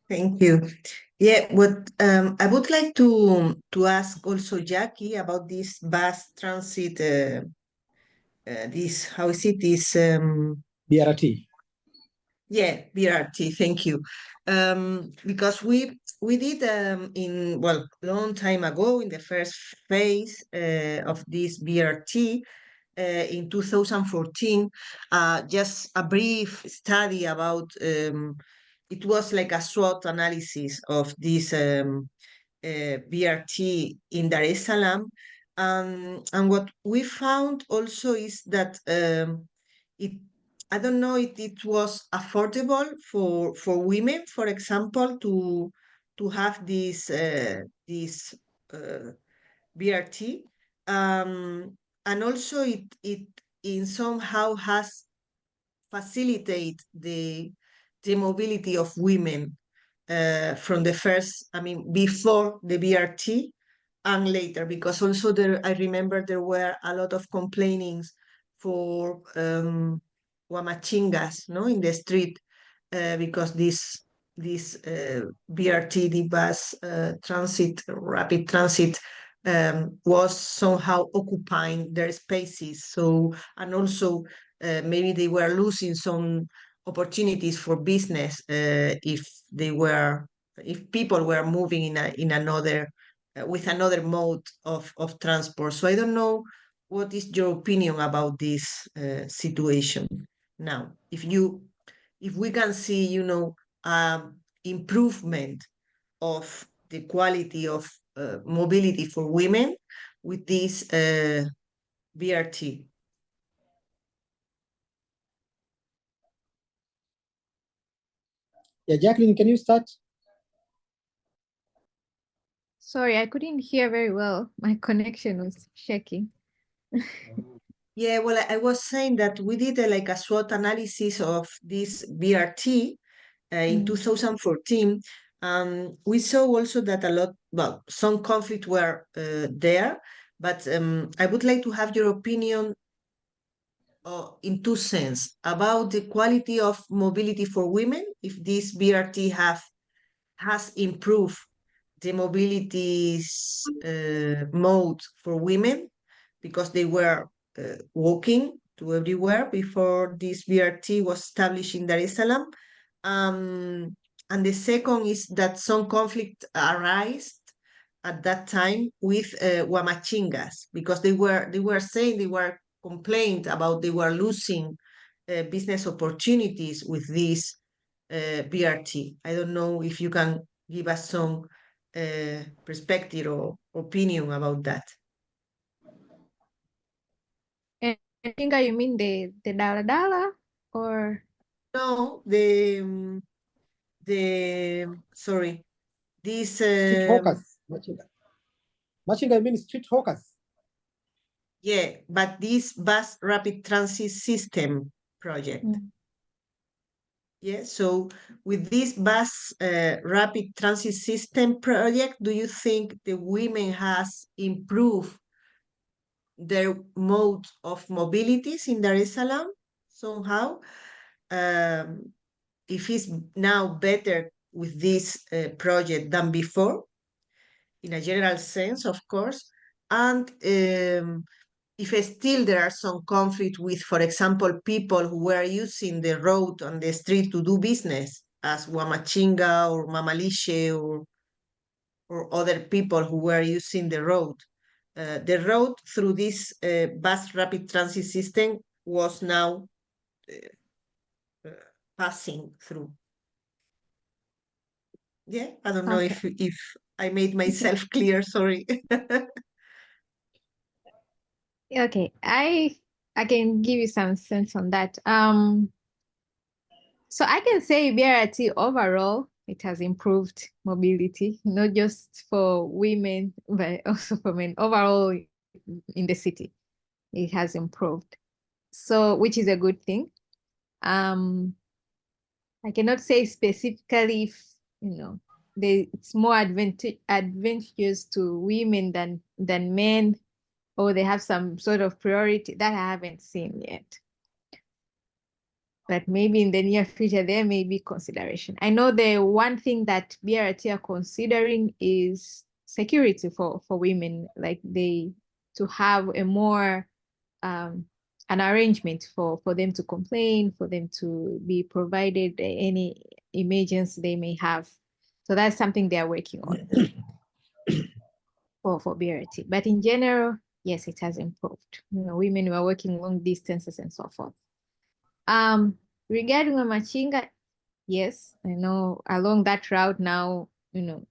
Thank you. Yeah, what I would like to ask also Jackie about this bus transit. This, how is it? This BRT. Yeah, BRT. Thank you. Because we did in long time ago in the first phase of this BRT. In 2014, just a brief study about, it was like a SWOT analysis of this BRT in Dar es Salaam. And what we found also is that I don't know if it was affordable for women, for example, to have this BRT. And also it in somehow has facilitate the mobility of women from the first, before the BRT and later, because also I remember there were a lot of complainings for Wamachingas, no, in the street, because this BRT, the bus transit, rapid transit, was somehow occupying their spaces. So, and also maybe they were losing some opportunities for business if people were moving in another with another mode of transport. So I don't know, what is your opinion about this situation now? If we can see, improvement of the quality of mobility for women with this BRT. Yeah, Jacqueline, can you start? Sorry, I couldn't hear very well. My connection was shaking. Yeah, well, I was saying that we did like a SWOT analysis of this BRT in 2014. We saw also that some conflict were there, but I would like to have your opinion in two sense, about the quality of mobility for women, if this BRT has improved the mobility mode for women, because they were walking to everywhere before this BRT was established in Dar es Salaam. And the second is that some conflict arose at that time with Huamachingas, because they were saying, they were complained about, they were losing business opportunities with this BRT. I don't know if you can give us some perspective or opinion about that. And I think you mean the daladala or No, sorry, this Street hawkers. Machinga means street hawkers. yeah, but this bus rapid transit system project. Yeah, so with this bus rapid transit system project, do you think the women has improved their mode of mobilities in Dar es Salaam somehow? If it's now better with this project than before, in a general sense, of course, and if still there are some conflict with, for example, people who were using the road on the street to do business, as Huamachinga or Mamalishe or other people who were using the road. The road through this bus rapid transit system was now passing through. Yeah, I don't know if I made myself clear, sorry. okay, I can give you some sense on that. So I can say BRT overall, it has improved mobility, not just for women, but also for men. Overall in the city, it has improved. So, which is a good thing. I cannot say specifically if, it's more advantageous to women than men, or they have some sort of priority that I haven't seen yet. But maybe in the near future, there may be consideration. I know the one thing that BRT are considering is security for women, like to have a more, an arrangement for them to complain, for them to be provided any emergency they may have. So that's something they are working on for BRT. But in general, yes, it has improved. Women were working long distances and so forth. Regarding Machinga, yes, I know along that route now, a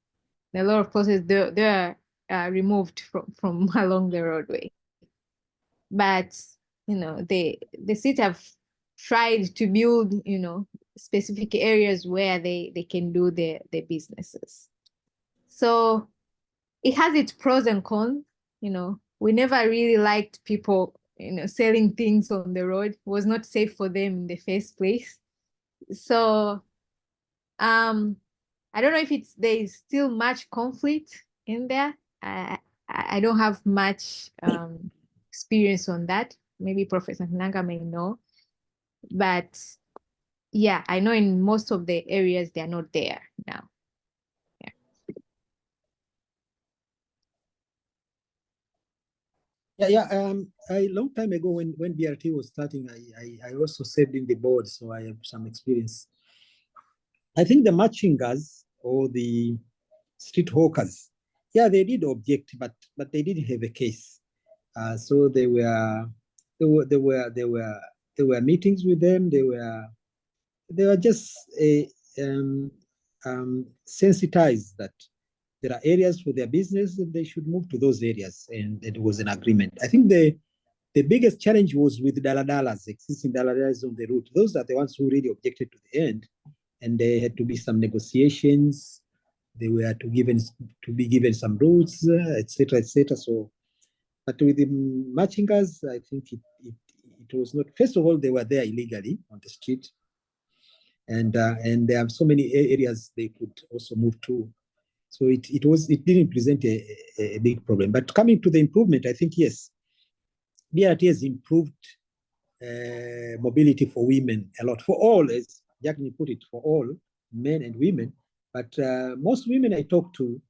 lot of places they are removed from along the roadway. But the city have tried to build specific areas where they can do their businesses. So it has its pros and cons. We never really liked people selling things on the road. It was not safe for them in the first place. So I don't know if there is still much conflict in there. I don't have much experience on that. Maybe Professor Nanga may know. But yeah, I know in most of the areas they are not there now. A long time ago when BRT was starting, I also served in the board, so I have some experience. I think the Machingas or the street hawkers, yeah, they did object, but they didn't have a case. So there were meetings with them. They were just sensitized that there are areas for their business that they should move to those areas, and it was an agreement. I think the biggest challenge was with daladalas, existing daladalas on the route. Those are the ones who really objected to the end, and there had to be some negotiations. They were to be given some routes, etc., etc. So, but with the Machingas, I think it was not. First of all, they were there illegally on the street, and there are so many areas they could also move to. So it didn't present a big problem. But coming to the improvement, I think yes, BRT has improved mobility for women a lot. For all, as Jacqueline put it, for all, men and women. But most women I talk to,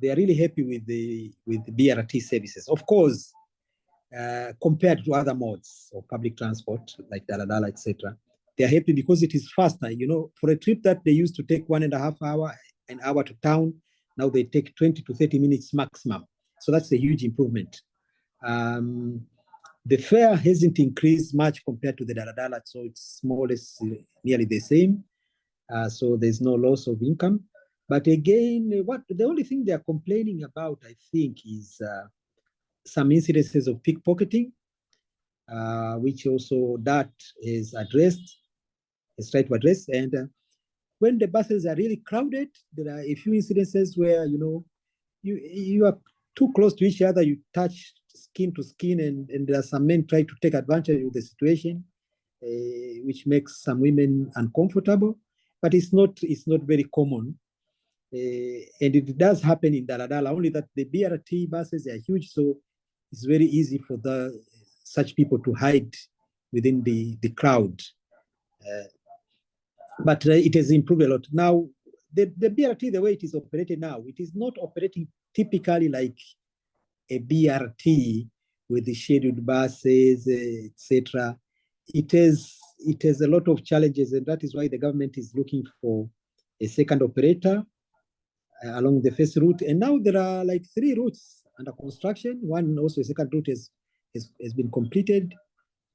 they are really happy with the BRT services. Of course, compared to other modes of public transport, like Daladala, etc., they are happy because it is faster. You know, for a trip that they used to take 1.5 hours, an hour to town, now they take 20 to 30 minutes maximum. So that's a huge improvement. The fare hasn't increased much compared to the Daladala, so it's more or less nearly the same. So there's no loss of income. But again, the only thing they are complaining about, I think, is some incidences of pickpocketing, which also that is addressed, is tried to address. And when the buses are really crowded, there are a few incidences where, you know, you are too close to each other, you touch skin to skin, and there are some men trying to take advantage of the situation, which makes some women uncomfortable. But it's not very common. And it does happen in Daladala, only that the BRT buses are huge, so it's very easy for such people to hide within the crowd. But it has improved a lot. Now, the BRT, the way it is operated now, it is not operating typically like a BRT with the scheduled buses, etc. It has a lot of challenges, and that is why the government is looking for a second operator along the first route. And now there are like 3 routes under construction. One also, a second route has been completed.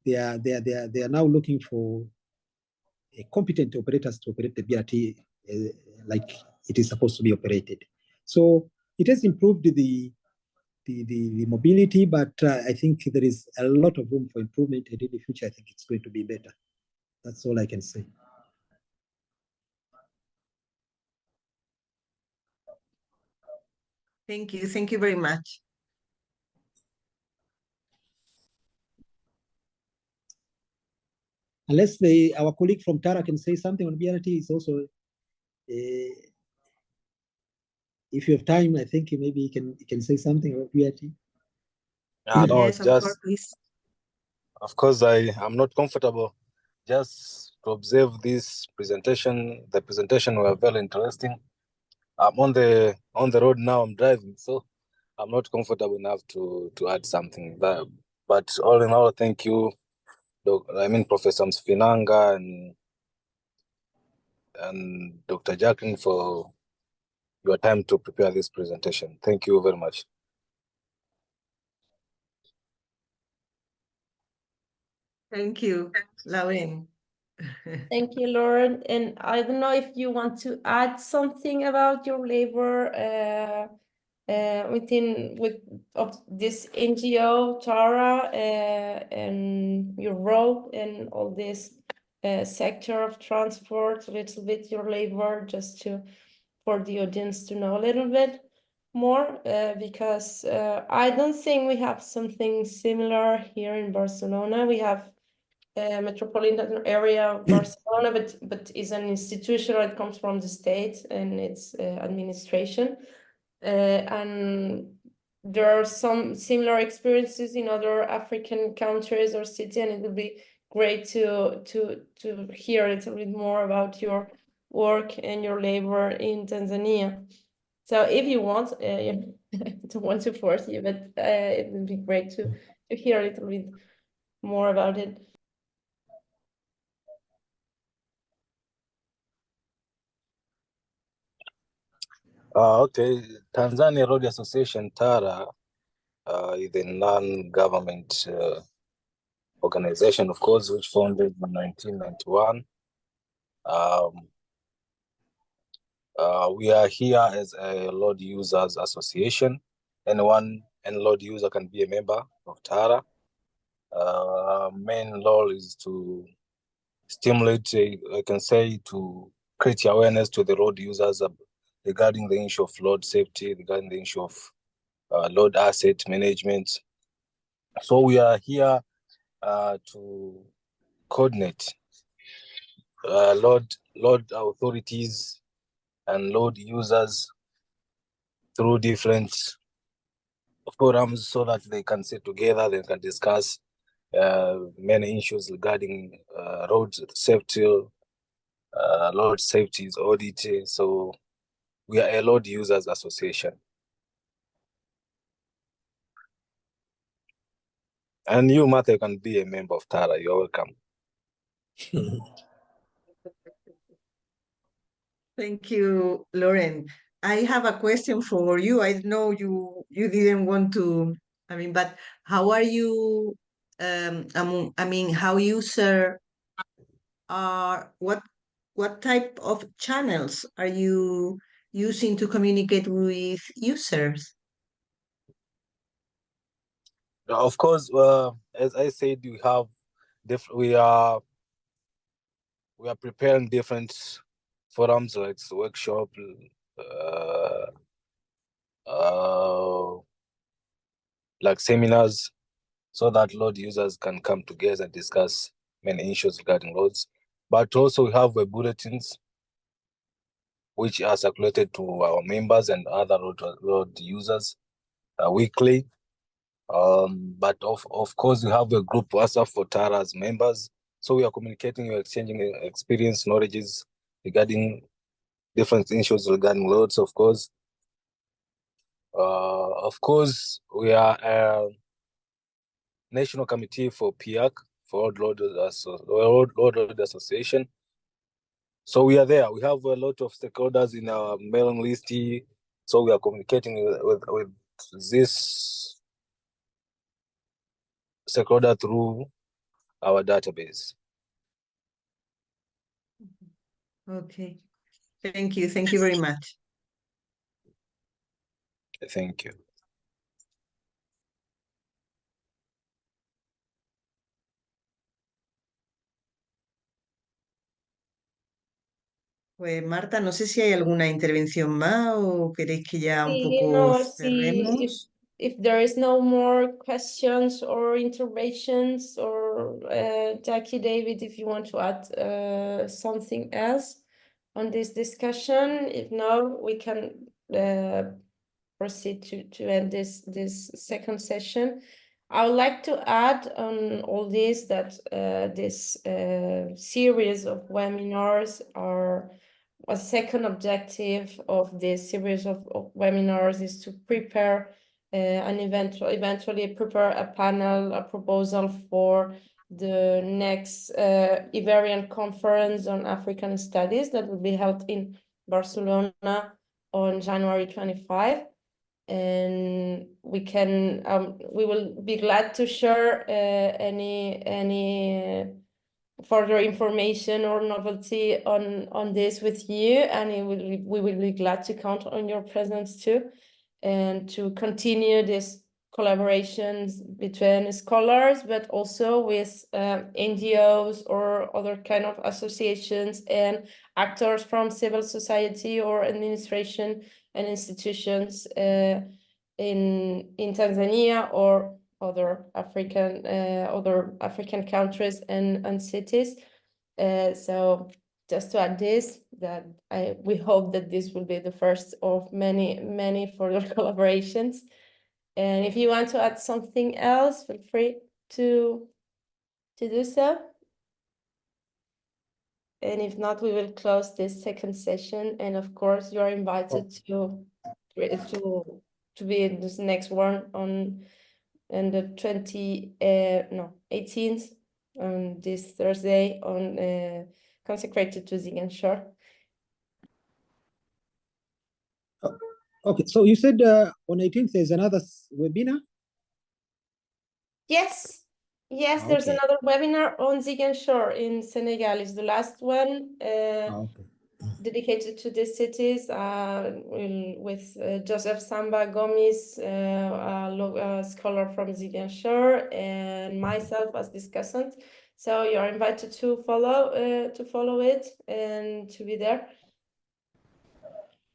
They are now looking for competent operators to operate the BRT like it is supposed to be operated. So it has improved the mobility, but I think there is a lot of room for improvement, and in the future I think it's going to be better. That's all I can say. Thank you very much. Unless our colleague from Tara can say something on BRT, is also, if you have time, I think maybe you can say something about BRT. No, Yes, just, course, please. of course, I'm not comfortable just to observe this presentation. The presentation were very interesting. I'm on the road now, I'm driving, so I'm not comfortable enough to add something there. But all in all, thank you, Professor Msfinanga and Dr. Jacqueline for your time to prepare this presentation. Thank you very much. Thank you, Lauren. Thank you, Lauren. And I don't know if you want to add something about your labor of this NGO, Tara, and your role in all this sector of transport, a little bit your labor, just for the audience to know a little bit more, because I don't think we have something similar here in Barcelona. We have metropolitan area of Barcelona, but is an institution that comes from the state and its administration. And there are some similar experiences in other African countries or cities, and it would be great to hear a little bit more about your work and your labor in Tanzania. So if you want, I don't want to force you, but it would be great to hear a little bit more about it. Okay, Tanzania Road Association, TARA, is a non-government organization, of course, which founded in 1991. We are here as a road users association. Anyone and road user can be a member of TARA. Main role is to stimulate, I can say, to create awareness to the road users regarding the issue of road safety, regarding the issue of road asset management. So we are here to coordinate road authorities and road users through different forums so that they can sit together, they can discuss many issues regarding road safety, road safety audit. So we are a road users association. And you, Martha, can be a member of TARA. You're welcome. Thank you, Lauren. I have a question for you. I know you didn't want to, but how are you, how user are, what type of channels are you using to communicate with users? Of course, as I said, we are preparing different forums like workshop, like seminars, so that road users can come together and discuss many issues regarding roads. But also we have bulletins which are circulated to our members and other road users weekly. But of course, we have a group WhatsApp for TARA's members. So we are communicating, we are exchanging experience, knowledges regarding different issues regarding roads, of course. We are a national committee for PIAC, for Road Road Association. So we are there. We have a lot of stakeholders in our mailing list. So we are communicating with this stakeholder through our database. Okay. Thank you. Thank you very much. Thank you. Pues Marta, no sé si hay alguna intervención más o queréis que ya un poco No, cerremos. if there is no more questions or interventions, or Jackie, David, if you want to add something else on this discussion. If no, we can proceed to end this second session. I would like to add on all this that this series of webinars are a second objective of this series of webinars is to prepare and eventually prepare a panel, a proposal for the next Iberian Conference on African Studies that will be held in Barcelona on January 25. And we will be glad to share any further information or novelty on this with you, and we will be glad to count on your presence too, and to continue this collaborations between scholars, but also with NGOs or other kind of associations and actors from civil society or administration and institutions in Tanzania or other African countries and cities. So just to add this, that we hope that this will be the first of many further collaborations. And if you want to add something else, feel free to do so. And if not, we will close this second session. And of course, you are invited to be in this next one on the 18th on this Thursday on consecrated to Ziguinchor. Okay, so you said on 18th there's another webinar? Yes, there's another webinar on Ziguinchor in Senegal. It's the last one dedicated to these cities with Joseph Samba Gomis, a scholar from Ziguinchor, and myself as discussant. So you are invited to follow it and to be there.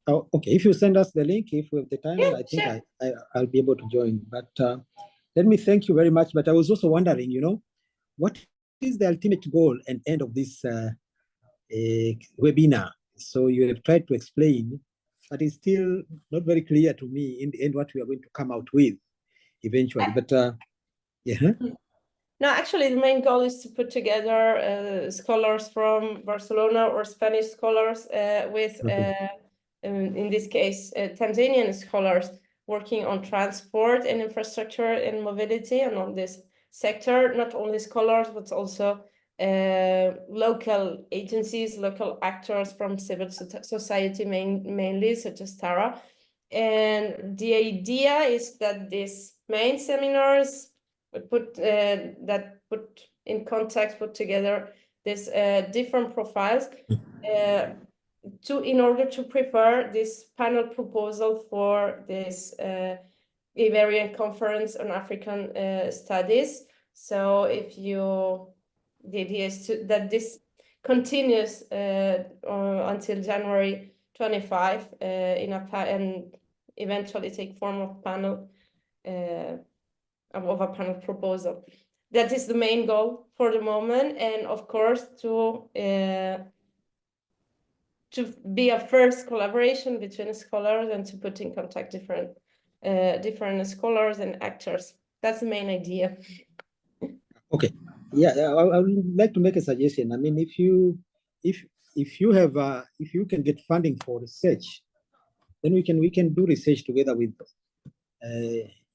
Oh, okay. If you send us the link, if we have the time, Yeah, I think sure. I'll be able to join. But let me thank you very much. But I was also wondering, what is the ultimate goal and end of this webinar? So you have tried to explain, but it's still not very clear to me in the end what we are going to come out with eventually. But yeah. No, actually, the main goal is to put together scholars from Barcelona or Spanish scholars with, in this case, Tanzanian scholars working on transport and infrastructure and mobility and on this sector, not only scholars, but also local agencies, local actors from civil society mainly, such as Tara. And the idea is that these main seminars put in context, put together these different profiles in order to prepare this panel proposal for this Iberian Conference on African Studies. So the idea is that this continues until January 25 and eventually take form of panel of a panel proposal. That is the main goal for the moment, and of course to be a first collaboration between scholars and to put in contact different scholars and actors. That's the main idea. Okay. Yeah, I would like to make a suggestion. I mean, if you can get funding for research, then we can do research together with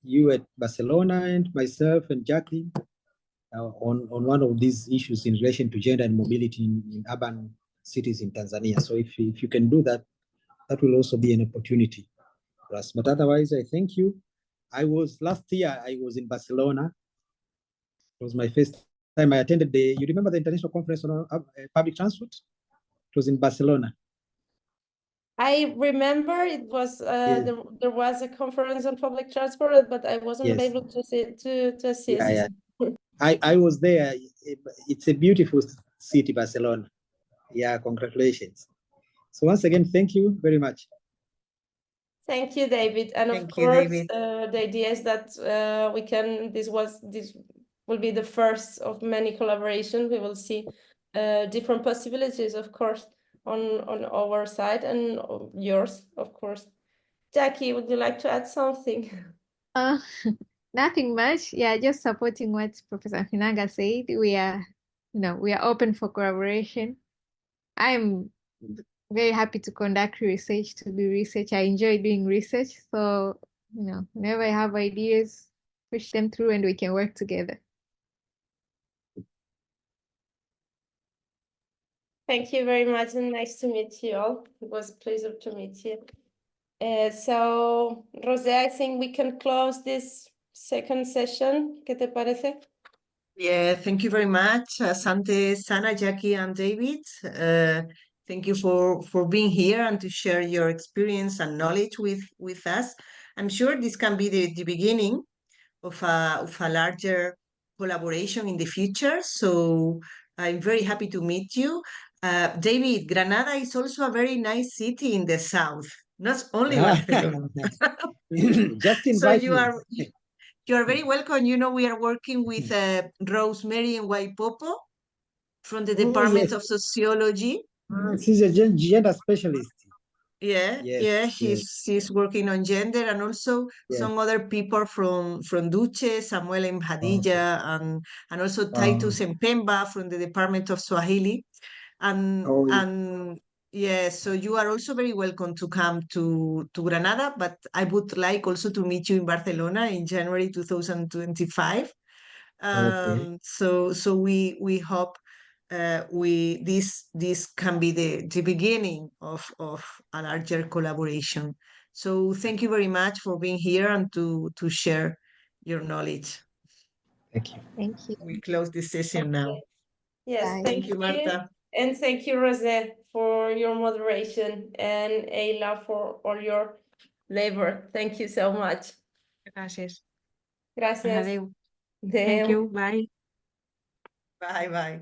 you at Barcelona and myself and Jackie on one of these issues in relation to gender and mobility in urban cities in Tanzania. So if you can do that, that will also be an opportunity for us. But otherwise, I thank you. Last year I was in Barcelona. It was my first time I attended you remember the International Conference on Public Transport? It was in Barcelona. I remember it was Yes. there was a conference on public transport, but I wasn't able to assist. Yeah. I was there. It's a beautiful city, Barcelona. Yeah, congratulations. So once again, thank you very much. Thank you, David. And of course, the idea is that this will be the first of many collaborations. We will see different possibilities, of course, on our side and yours, of course. Jackie, would you like to add something? Nothing much. Yeah, just supporting what Professor Finaga said. We are open for collaboration. I'm very happy to conduct research, to do research. I enjoy doing research. So, whenever I have ideas, push them through and we can work together. Thank you very much and nice to meet you all. It was a pleasure to meet you. So, Rosé, I think we can close this second session. ¿Qué te parece? Yeah, thank you very much, Asante, Sana, Jackie, and David. Thank you for being here and to share your experience and knowledge with us. I'm sure this can be the beginning of a larger collaboration in the future. So I'm very happy to meet you. David, Granada is also a very nice city in the south, not only Barcelona. Just invite me. You are very welcome. We are working with Rosemary and Waipopo from the Department of Sociology. She's a gender specialist. She's working on gender, and also some other people from Duce, Samuel and Hadija, and also Titus and Pemba from the Department of Swahili. So you are also very welcome to come to Granada, but I would like also to meet you in Barcelona in January 2025. So we hope this can be the beginning of a larger collaboration. So thank you very much for being here and to share your knowledge. Thank you. Thank you. We close this session now. Yes, Bye. thank you, Marta. And thank you, Rosé, for your moderation, and Ayla for all your labor. Thank you so much. Gracias. Gracias. Thank you. Bye. Bye.